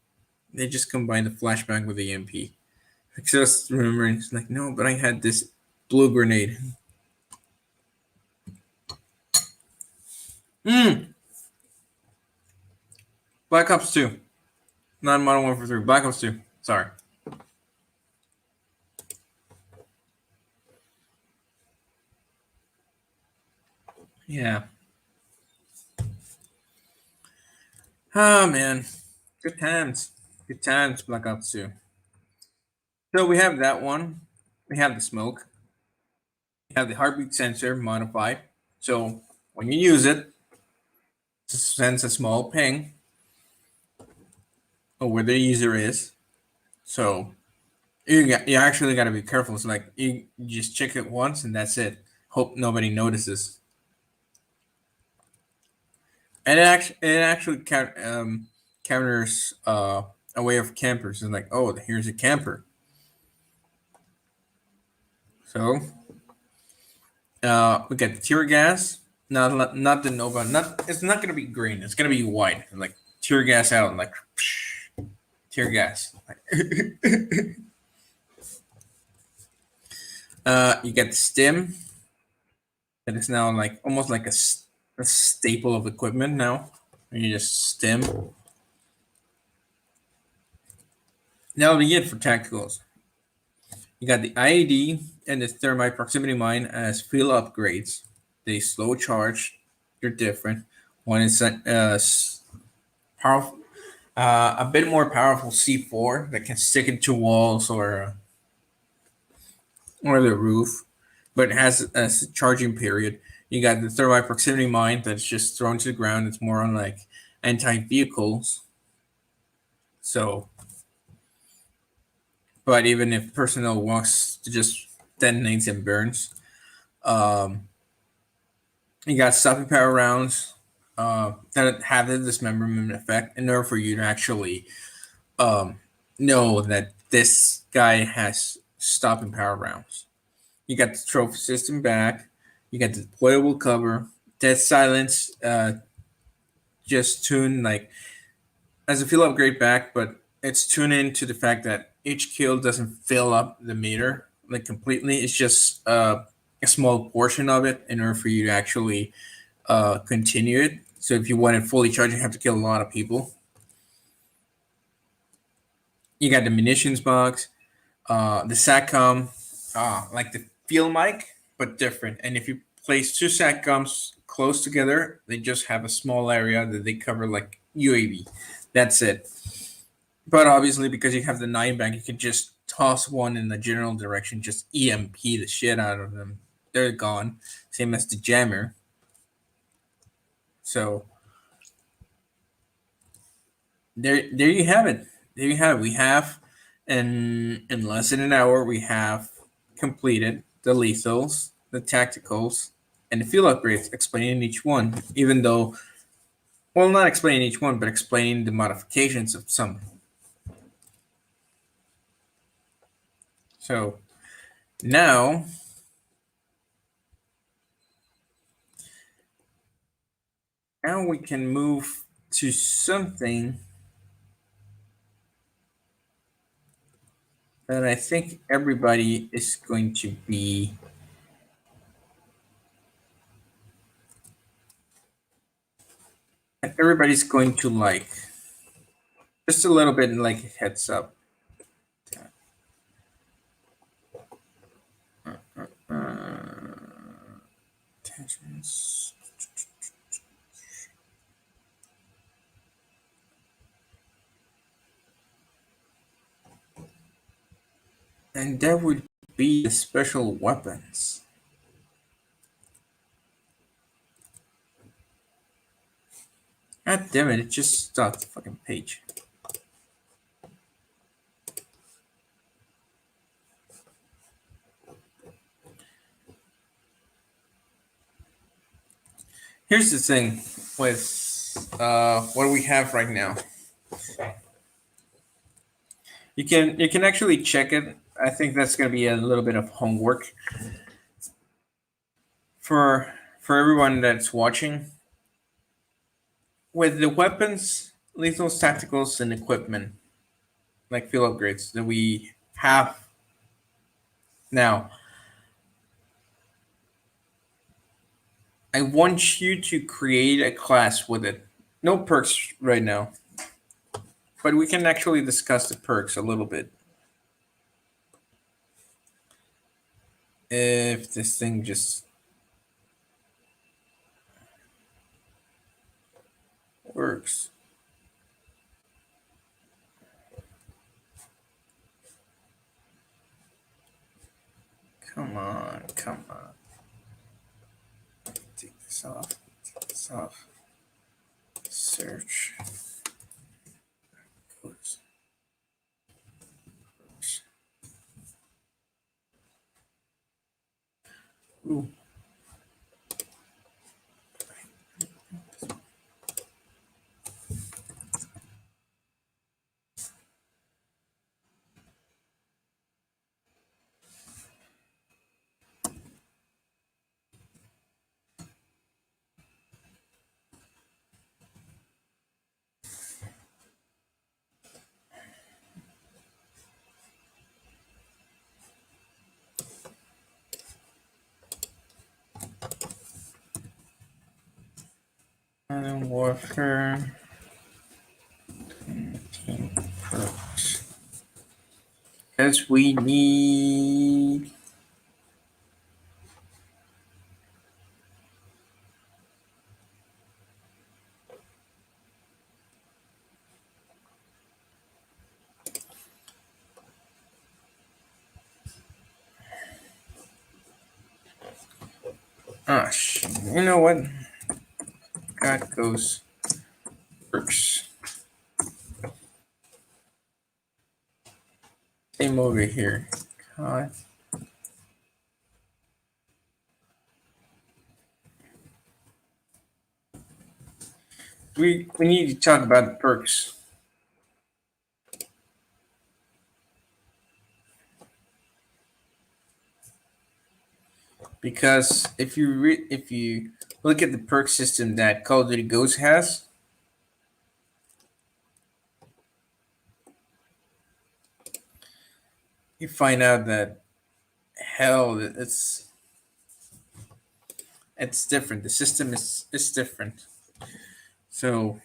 Speaker 1: they just combined the flashbang with the EMP. I just remember it's like no, but I had this blue grenade. Mm, Black Ops 2, not Modern Warfare 3. Black Ops 2. Sorry. Yeah. Oh man, good times. Good times. Black Ops 2. So we have that one. We have the smoke. We have the heartbeat sensor modified. So when you use it, it sends a small ping of where the user is. So You actually got to be careful. It's like you just check it once and that's it. Hope nobody notices. And it actually counters a way of campers. It's like, oh, here's a camper. So we got tear gas. Not the Nova. Not it's not gonna be green. It's gonna be white. Like tear gas out. Like tear gas. You get the stim. That is now like almost like a staple of equipment now. You just stim. That'll be it for tacticals. You got the IED and the thermite proximity mine as field upgrades. They slow charge. They're different. One is powerful, a bit more powerful C4 that can stick into walls or the roof, but it has a charging period. You got the thermite proximity mine that's just thrown to the ground. It's more on like anti vehicles. So, but even if personnel wants to just detonates and burns, um, you got stopping power rounds that have the dismemberment effect in order for you to actually um, know that this guy has stopping power rounds. You got the trophy system back. You got the deployable cover. Dead silence just tuned like as a field upgrade back, but it's tuned into the fact that each kill doesn't fill up the meter like completely. It's just a small portion of it in order for you to actually continue it. So if you want it fully charged, you have to kill a lot of people. You got the munitions box, the SATCOM, like the field mic, but different. And if you place two SATCOMs close together, they just have a small area that they cover like UAV. That's it. But obviously, because you have the 9 bank, you can just toss one in the general direction, just EMP the shit out of them. They're gone. Same as the jammer. So there you have it. There you have it. We have in less than an hour we have completed the lethals, the tacticals, and the field upgrades, explaining each one. Even though, well, not explaining each one, but explaining the modifications of some. So now now we can move to something that I think everybody is going to be everybody's going to like. Just a little bit like a heads up. Tensions. And that would be the special weapons. God damn it, it just stopped the fucking page. Here's the thing with what we have right now. You can actually check it. I think that's gonna be a little bit of homework for everyone that's watching. With the weapons, lethals, tacticals, and equipment, like field upgrades that we have now, I want you to create a class with it. No perks right now, but we can actually discuss the perks a little bit. If this thing just works. Come on, come on. Take this off. Take this off. Search. Ooh. Modern Warfare team perks. Because we need. Ah, you know what? God goes perks. Same over here. God. We need to talk about the perks. Because if you look at the perk system that Call of Duty Ghosts has, you find out that hell, it's different. The system is different. So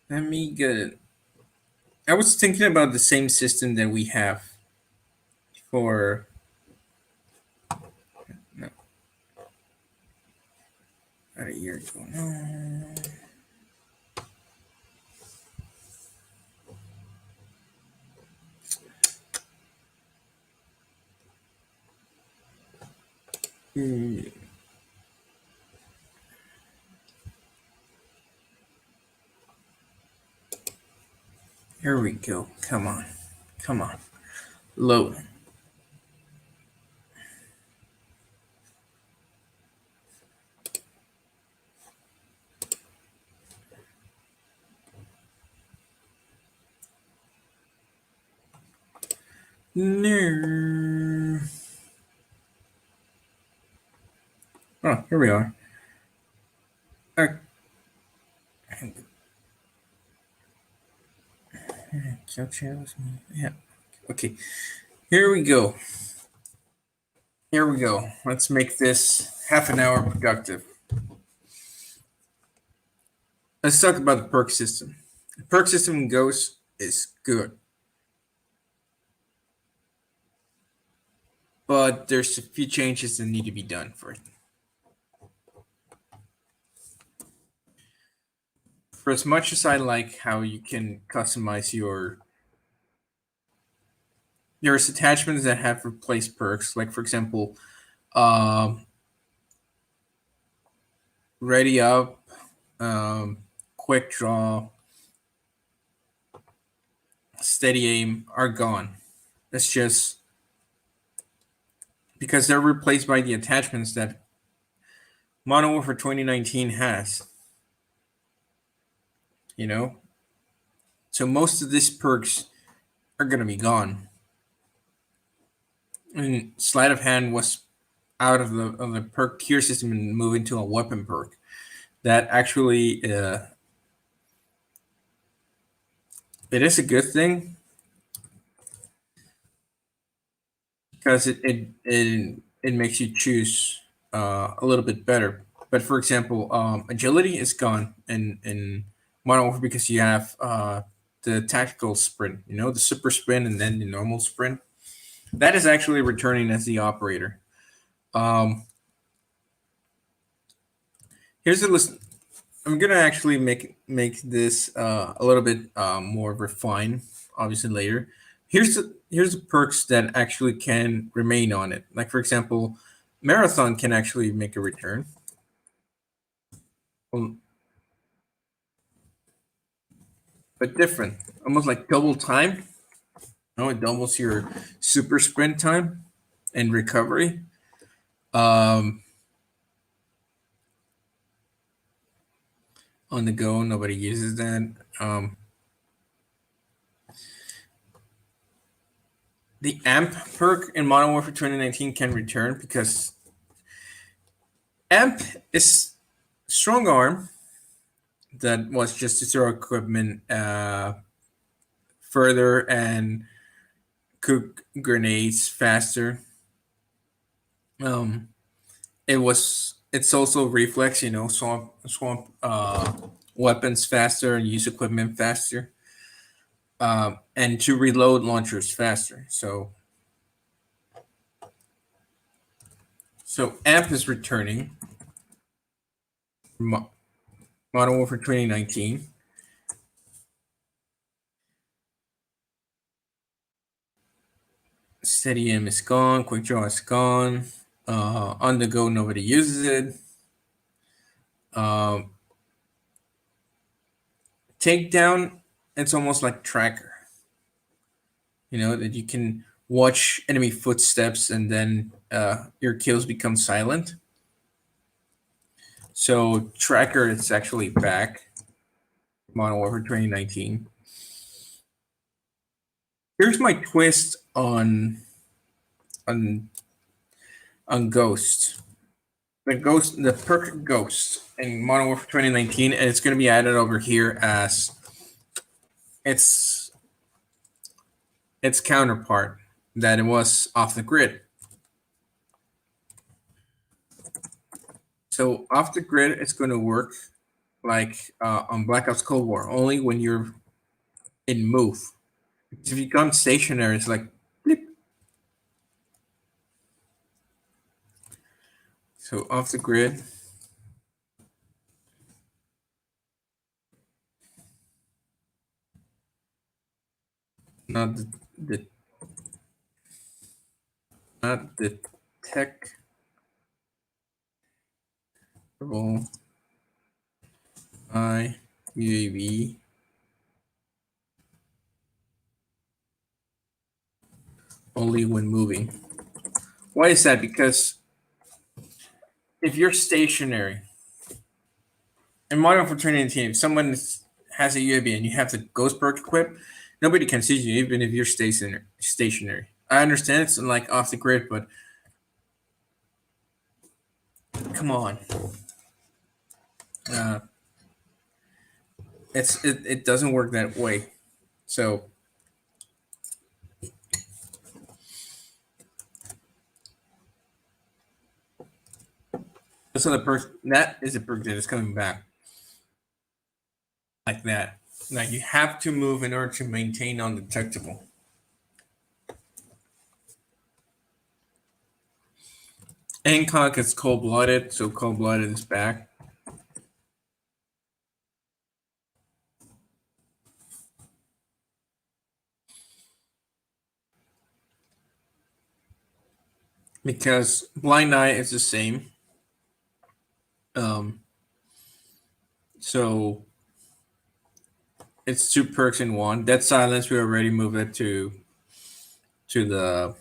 Speaker 1: let me get it. I was thinking about the same system that we have for no, about a year ago. No. Hmm, here we go. Come on. Come on. Load. No. Oh, here we are. Uh, yeah. Okay. Here we go. Here we go. Let's make this half an hour productive. Let's talk about the perk system. The perk system in Ghost is good, but there's a few changes that need to be done for it. For as much as I like how you can customize there's attachments that have replaced perks, like for example, um, ready up, um, quick draw, steady aim are gone. It's just because they're replaced by the attachments that Modern Warfare 2019 has. You know, so most of these perks are gonna be gone. And sleight of hand was out of the perk tier system and moved into a weapon perk. That actually it is a good thing because it makes you choose a little bit better. But for example, agility is gone in Modern Warfare because you have the tactical sprint, you know, the super sprint and then the normal sprint. That is actually returning as the operator. Um, here's a list. I'm gonna actually make this a little bit more refined, obviously later. Here's the perks that actually can remain on it. Like for example, marathon can actually make a return. Um, but different. Almost like double time. No, it doubles your super sprint time and recovery. Um, on the go, nobody uses that. The amp perk in Modern Warfare 2019 can return because amp is strong arm that was just to throw equipment further and cook grenades faster. Um, it's also reflex, swamp weapons faster and use equipment faster, and to reload launchers faster. So amp is returning. Modern Warfare 2019. Steady aim is gone. Quick draw is gone. On the go, nobody uses it. Um, Takedown, it's almost like tracker. That you can watch enemy footsteps and then your kills become silent. So tracker is actually back. Modern Warfare 2019. Here's my twist on on Ghost. The perk Ghost in Modern Warfare 2019, and it's going to be added over here as its its counterpart that it was off the grid. So off the grid, it's going to work like on Black Ops Cold War, only when you're in move. If you come stationary, it's like blip. So off the grid, not the not detectable by UAV only when moving. Why is that? Because if you're stationary in Modern Warfare 2019, if someone has a UAV and you have the Ghost perk equipped, nobody can see you even if you're stationary. I understand it's like off the grid, but come on. Uh, it doesn't work that way. So the perk that is a perk that is coming back like that. Like you have to move in order to maintain undetectable. Hancock is cold blooded, so cold blooded is back. Because blind eye is the same. Um, so it's two perks in one. Dead silence, we already moved it to the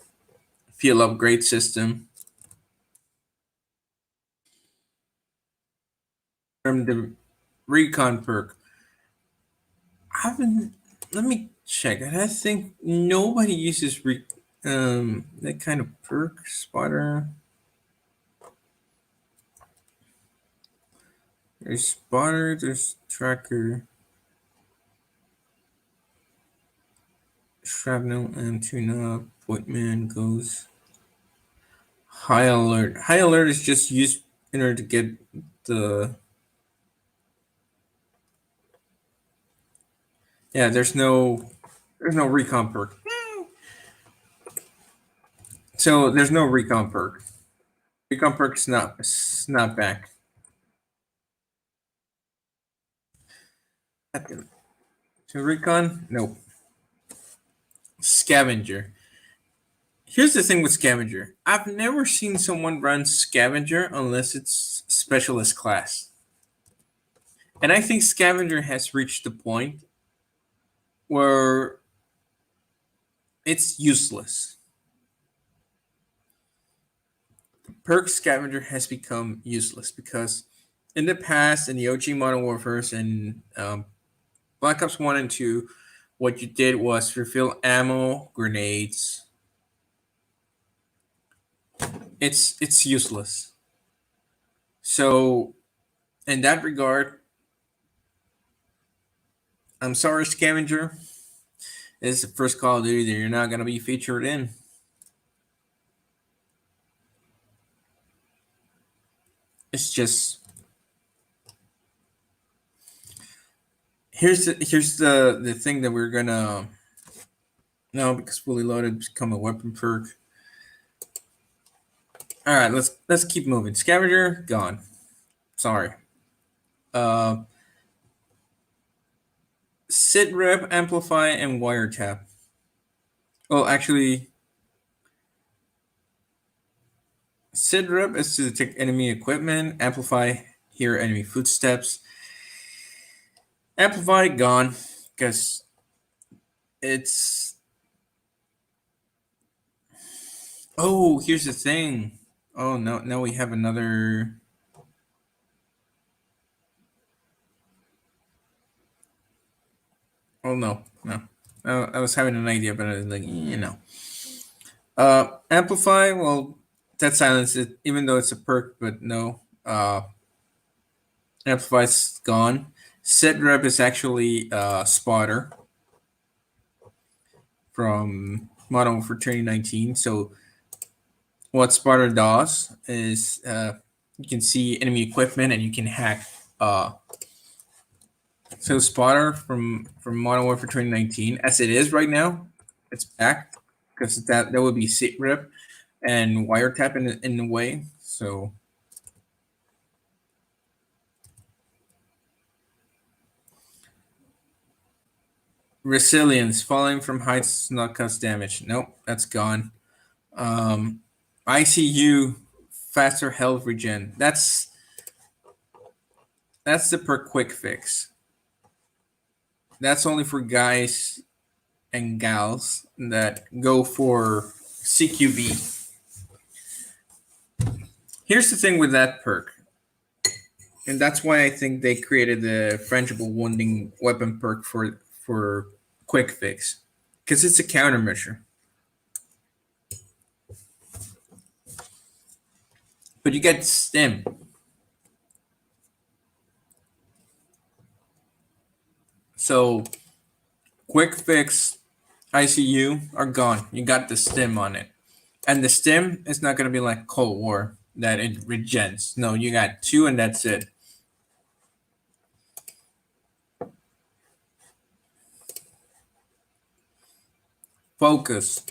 Speaker 1: field upgrade system. From the recon perk, I haven't. Let me check. I think nobody uses that kind of perk. Spotter. There's spotter. There's tracker. Shrapnel and tune-up. Point goes. High alert. High alert is just used in order to get the. Yeah, there's no recon perk. So there's no recon perk. Recon perk is not back. So recon, nope. Scavenger. Here's the thing with Scavenger. I've never seen someone run Scavenger unless it's specialist class. And I think Scavenger has reached the point where it's useless. Perk Scavenger has become useless because in the past, in the OG Modern Warfare and Black Ops 1 and 2, what you did was refill ammo, grenades. It's useless. So in that regard, I'm sorry, Scavenger. This is the first Call of Duty that you're not gonna be featured in. It's just here's the thing that we're gonna no, because fully loaded become a weapon perk. All right, let's keep moving. Scavenger gone. Sorry. Uh, Sit rep, amplify, and wiretap. Well, actually, sit rep is to detect enemy equipment. Amplify, hear enemy footsteps. Amplify gone because it's. Oh, here's the thing. Oh no! Now we have another. Oh no, no. I was having an idea, but I was like, amplify. Well, that silence it, even though it's a perk, but no. Amplify's gone. Set rep is actually spotter from Modern Warfare 2019. So what spotter does is you can see enemy equipment and you can hack. So spotter from Modern Warfare 2019, as it is right now, it's back because that would be sit rep and wiretap in a way. So resilience, falling from heights does not cause damage. Nope, that's gone. Um, ICU, faster health regen. That's the per quick fix. That's only for guys and gals that go for CQB. Here's the thing with that perk, and that's why I think they created the frangible wounding weapon perk for quick fix, because it's a countermeasure. But you get stim. So quick fix, ICU are gone. You got the stim on it. And the stim is not going to be like Cold War that it regens. No, you got two and that's it. Focus.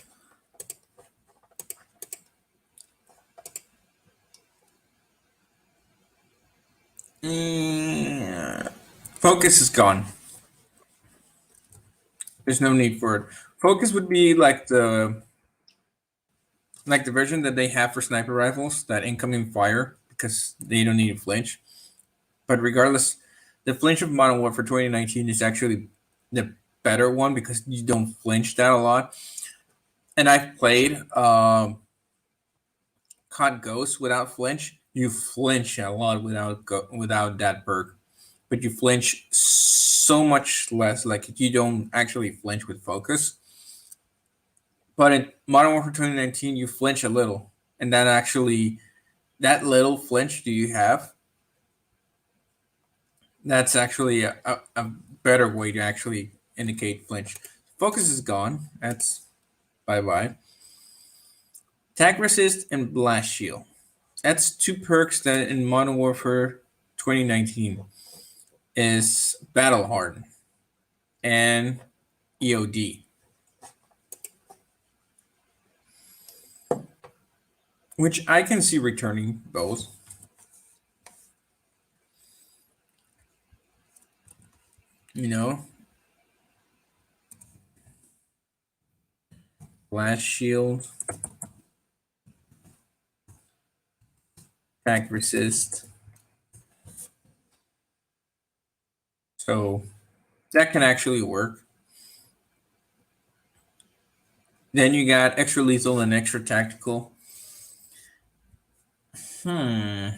Speaker 1: Focus is gone. There's no need for it. Focus would be like the version that they have for sniper rifles, that incoming fire, because they don't need to flinch. But regardless, the flinch of Modern Warfare 2019 is actually the better one because you don't flinch that a lot. And I've played COD Ghosts without flinch. You flinch a lot without that perk, but you flinch so much less. Like you don't actually flinch with focus. But in Modern Warfare 2019, you flinch a little, and that little flinch do you have, that's actually a better way to actually indicate flinch. Focus is gone. That's bye bye. Tag resist and blast shield. That's two perks that in Modern Warfare 2019 is battle hardened and EOD, which I can see returning both. You know, blast shield, tag resist. So that can actually work. Then you got extra lethal and extra tactical. Hmm.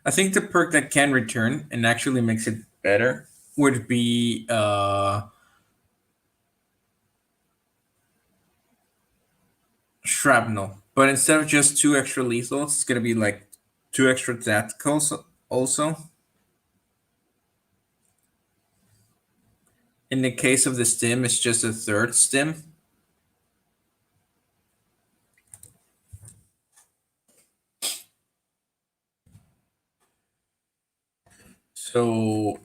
Speaker 1: I think the perk that can return and actually makes it better would be shrapnel. But instead of just two extra lethals, it's gonna be like two extra tacticals also. In the case of the stim, it's just a third stim. So,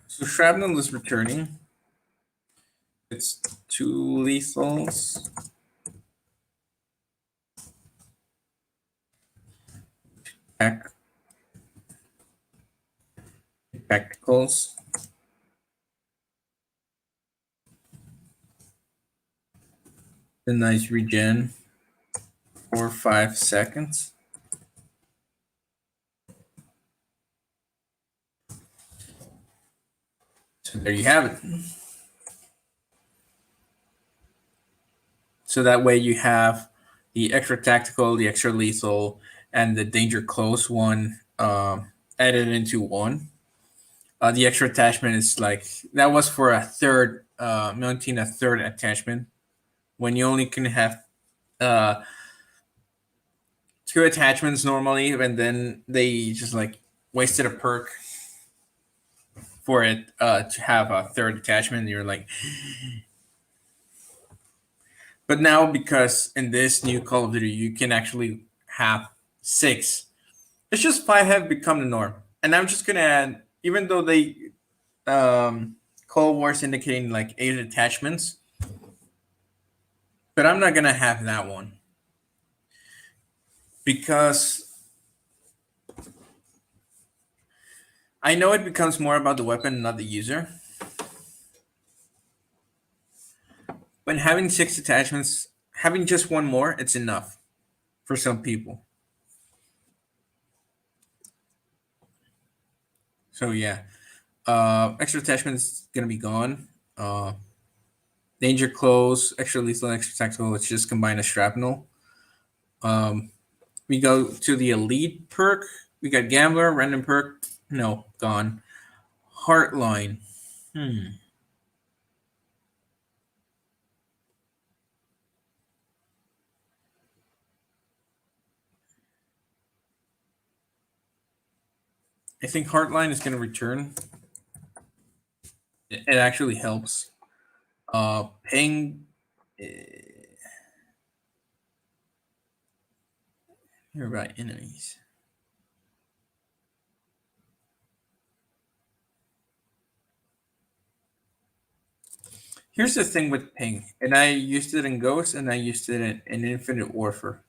Speaker 1: so shrapnel is returning. It's two lethals, tac- tacticals, a nice regen for 5 seconds. So there you have it. So that way you have the extra tactical, the extra lethal, and the danger close one added into one. The extra attachment is like that was for a third, mounting a third attachment when you only can have uh, two attachments normally, and then they just like wasted a perk for it to have a third attachment. And you're like, but now because in this new Call of Duty you can actually have six. It's just five have become the norm, and I'm just gonna add, even though they Cold War's indicating like 8 attachments, but I'm not gonna have that one because I know it becomes more about the weapon, not the user. But having 6 attachments, having just one more, it's enough for some people. So yeah, extra attachments gonna be gone. Danger close, extra lethal, extra tactical. Let's just combine a shrapnel. Um, we go to the elite perk. We got gambler, random perk. No, gone. Heartline. Hmm. I think Heartline is gonna return. It actually helps. Ping. Nearby enemies. Here's the thing with ping, and I used it in Ghost, and I used it in Infinite Warfare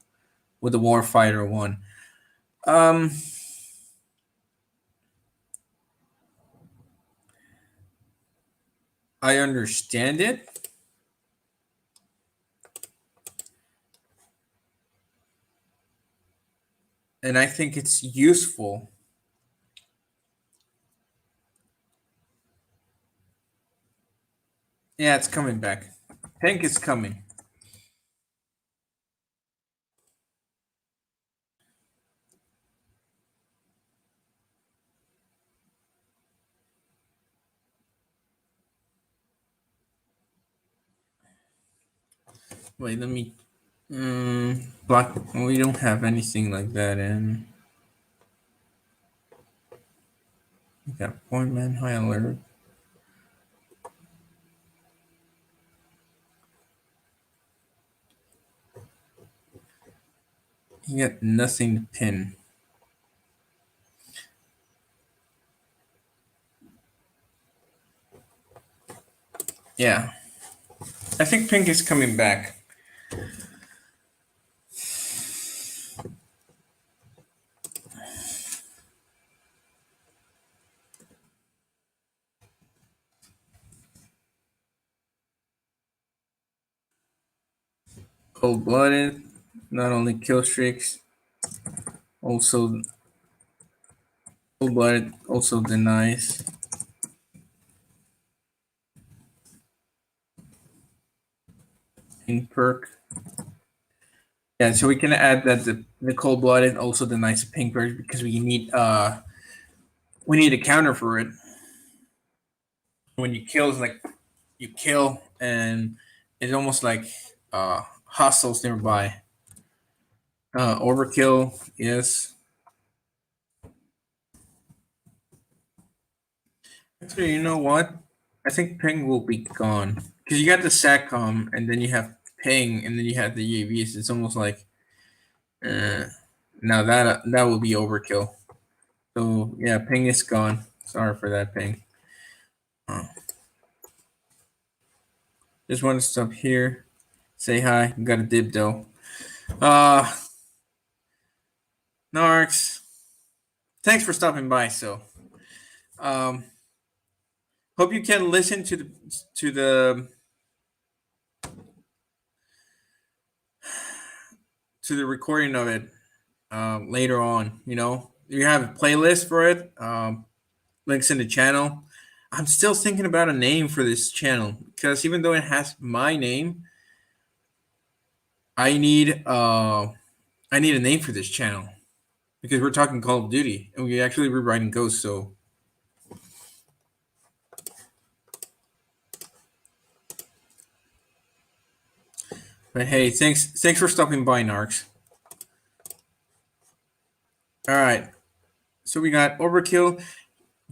Speaker 1: with the Warfighter one. Um, I understand it, and I think it's useful. Yeah, it's coming back. Ping is coming. Wait, let me. Block. We don't have anything like that in. We got point man high alert. You got nothing to pin. Yeah, I think pink is coming back. Cold blooded, not only kill streaks, also Full blooded also denies. In perk. Yeah, so we can add that the cold blooded also denies a pink perk because we need a counter for it. When you kill, it's like you kill and it's almost like hostels nearby. Overkill, yes. Actually, you know what? I think ping will be gone because you got the satcom and then you have ping and then you have the UAVs. It's almost like uh, now that will be overkill. So yeah, ping is gone. Sorry for that, ping. Uh, just want to stop here. Say hi. Got a dib though. Uh, Narks. Thanks for stopping by. So, um, hope you can listen to the recording of it later on. You know, you have a playlist for it. Links in the channel. I'm still thinking about a name for this channel because even though it has my name, I need uh I need a name for this channel because we're talking Call of Duty and we actually rewriting Ghosts. So, but hey, thanks for stopping by, Narks. All right, so we got Overkill,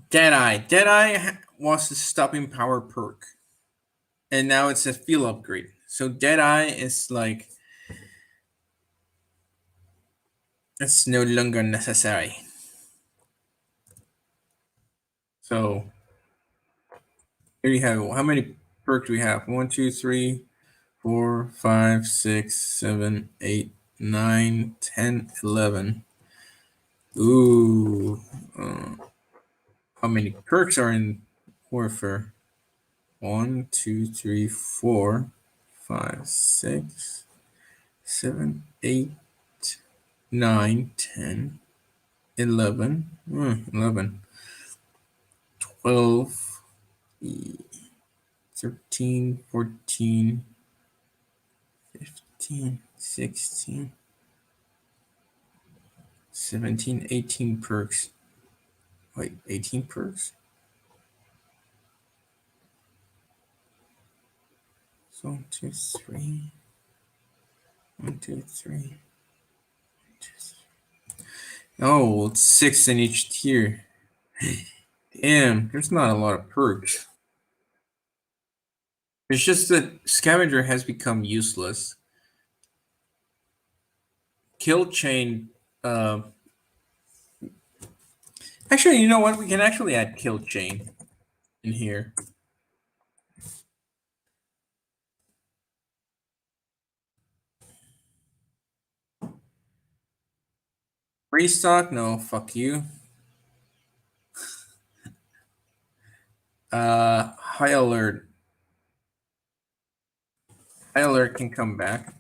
Speaker 1: Deadeye. Deadeye was the stopping power perk, and now it's a field upgrade. So Deadeye is like it's no longer necessary. So here you have it. How many perks do we have? 1, 2, 3, 4, 5, 6, 7, 8, 9, 10, 11. Ooh. How many perks are in Warfare? 1, 2, 3, 4, 5, 6, 7, 8, 9, 10, 11. 11. 12, 13, 14, 15, 16, 17, 18 perks. Wait, 18 perks? So 1, 2, 3. 1, 2, 3. Oh, it's 6 in each tier. Damn, there's not a lot of perks. It's just that Scavenger has become useless. Kill Chain. Actually, you know what? We can actually add Kill Chain in here. Restock? No, fuck you. High Alert. High Alert can come back.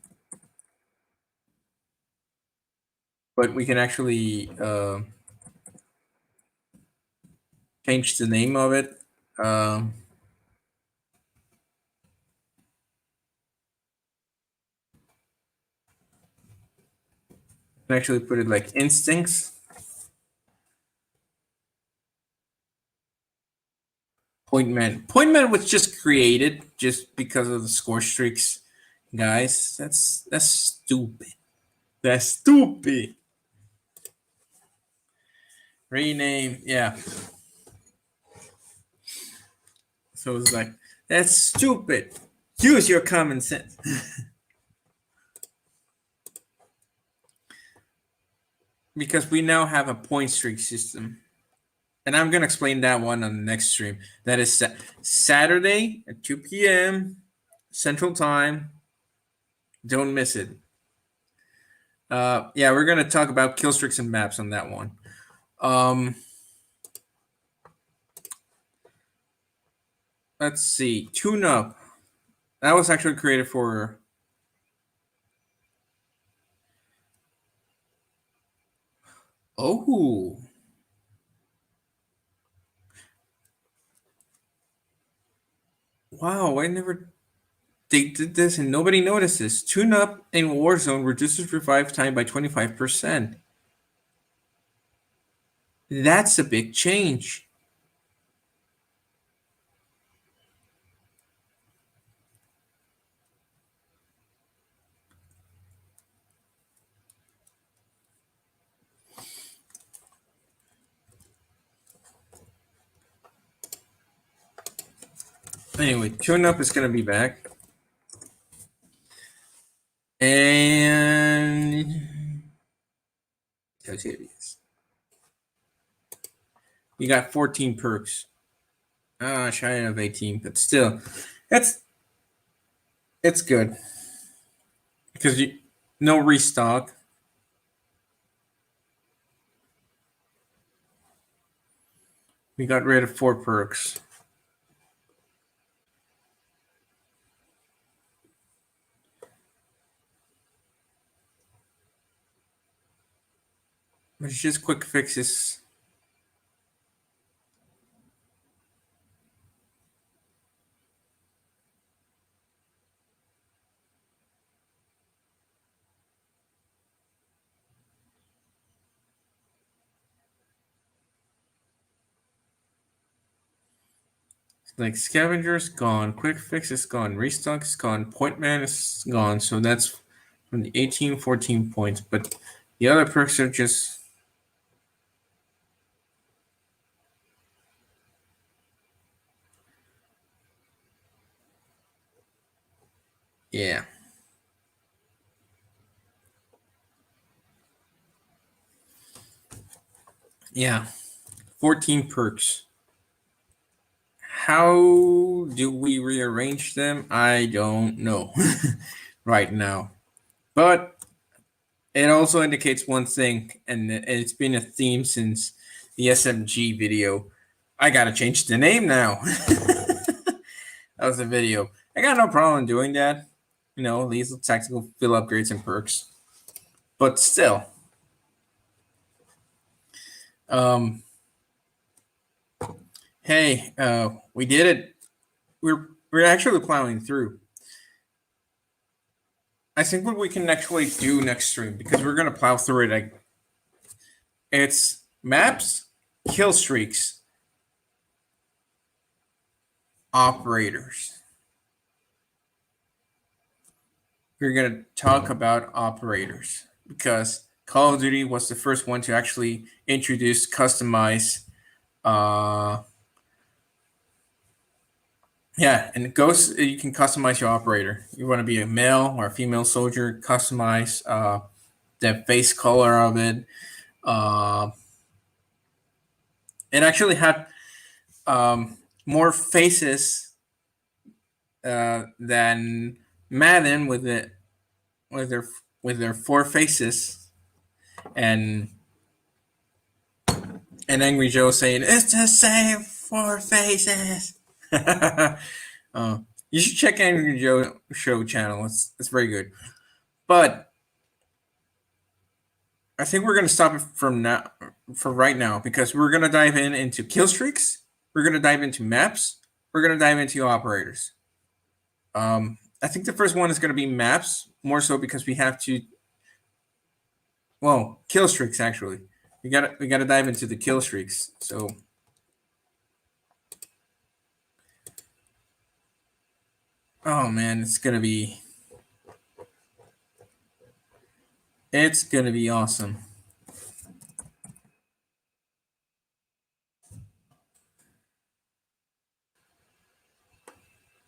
Speaker 1: But we can actually change the name of it. Actually put it like Instincts. Pointman. Pointman was just created just because of the score streaks, guys. That's stupid. That's stupid. Rename, yeah. So it's like that's stupid. Use your common sense. Because we now have a point streak system. And I'm gonna explain that one on the next stream. That is Saturday at 2 p.m. Central Time. Don't miss it. Yeah, we're gonna talk about kill streaks and maps on that one. Let's see. Tune up. That was actually created for. Oh. Wow, I never. They did this and nobody notices. Tune up in Warzone reduces revive time by 25%. That's a big change. Anyway, tune up is going to be back. And. How serious? You got 14 perks. Ah, shy of 18, but still, that's it's good because you no restock. We got rid of 4 perks. But it's just quick fixes. Like scavengers gone, quick fix is gone, restock is gone, point man is gone. So that's from the 18, 14 points. But the other perks are just yeah. Yeah. 14 perks. How do we rearrange them? I don't know right now. But it also indicates one thing, and it's been a theme since the SMG video. I gotta change the name now. That was the video. I got no problem doing that. You know, these tactical fill upgrades and perks. But still, um, hey, we did it. We're actually plowing through. I think what we can actually do next stream, because we're gonna plow through it. It's maps, kill streaks, operators. We're gonna talk about operators because Call of Duty was the first one to actually introduce customize. Yeah, and Ghost, you can customize your operator. You want to be a male or a female soldier, customize the face color of it. Uh, it actually had more faces than Madden with their with their 4 faces, and Angry Joe saying it's the same 4 faces. You should check Angry Joe show channel. It's very good. But I think we're gonna stop it from now for right now because we're gonna dive into kill streaks. We're gonna dive into maps. We're gonna dive into operators. I think the first one is gonna be maps more so because we have to. Well, kill streaks actually. We gotta dive into the kill streaks. So oh man, it's gonna be awesome.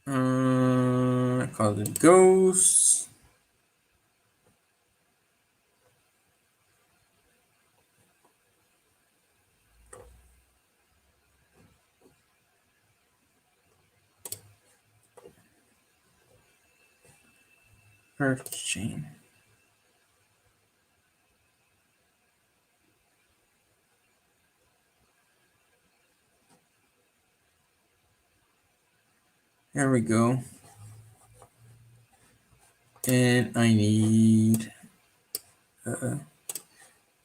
Speaker 1: I call it ghosts. Earth chain. There we go. And I need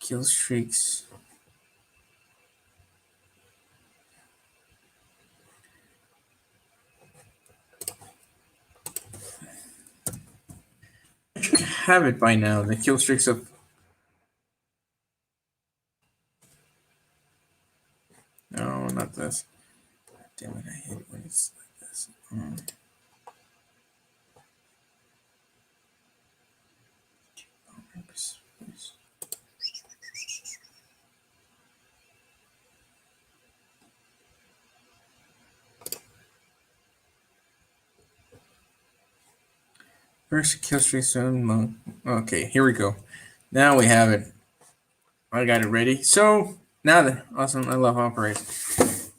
Speaker 1: kill streaks. have it by now. The kill streaks of. No, not this. Damn it! I hate when it's like this. First kill streaks. Okay, here we go. Now we have it. I got it ready. So now that awesome, I love operators.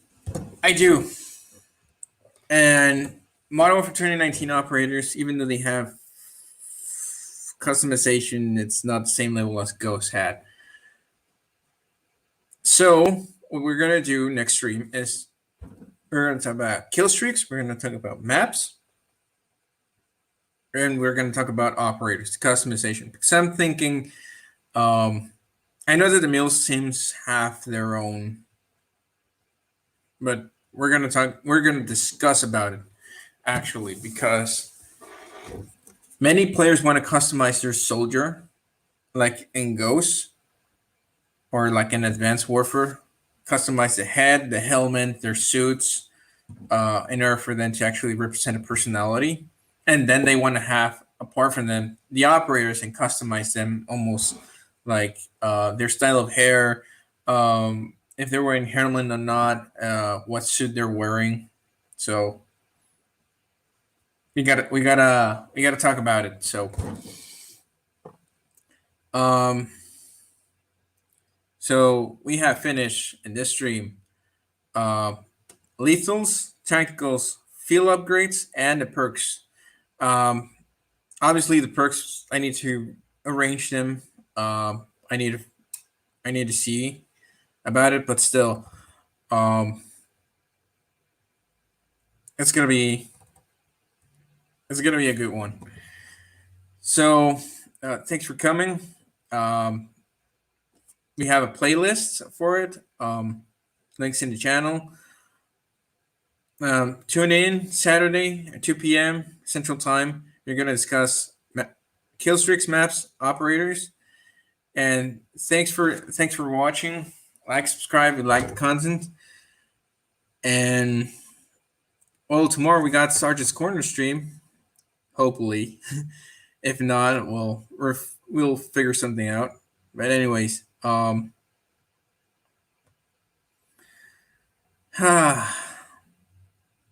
Speaker 1: I do. And Modern Warfare 2019 operators, even though they have customization, it's not the same level as Ghost had. So what we're gonna do next stream is we're gonna talk about kill streaks. We're gonna talk about maps, and we're gonna talk about operators, customization. Because I'm thinking, I know that the Mills teams have their own, but we're gonna discuss about it actually because many players want to customize their soldier, like in Ghost or like in Advanced Warfare, customize the head, the helmet, their suits, in order for them to actually represent a personality. And then they want to have, apart from them, the operators and customize them almost like their style of hair, if they're wearing helmet or not, what suit they're wearing. So we gotta talk about it. Um, so we have finished in this stream uh, lethals, tacticals, field upgrades, and the perks. Um, Obviously, the perks I need to arrange them. I need to see about it, but still, um, it's gonna be a good one. So, thanks for coming. Um, we have a playlist for it. Links in the channel. Tune in Saturday at 2 p.m. Central Time. We're going to discuss kill streaks, maps, operators, and thanks for watching. Like, subscribe, and like the content. And well, tomorrow we got Sergeant's Corner stream. Hopefully, if not, we'll figure something out. But anyways,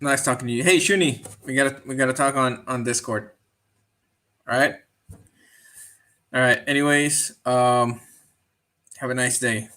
Speaker 1: nice talking to you. Hey, Shuni, we gotta talk on Discord. All right. All right. Anyways, have a nice day.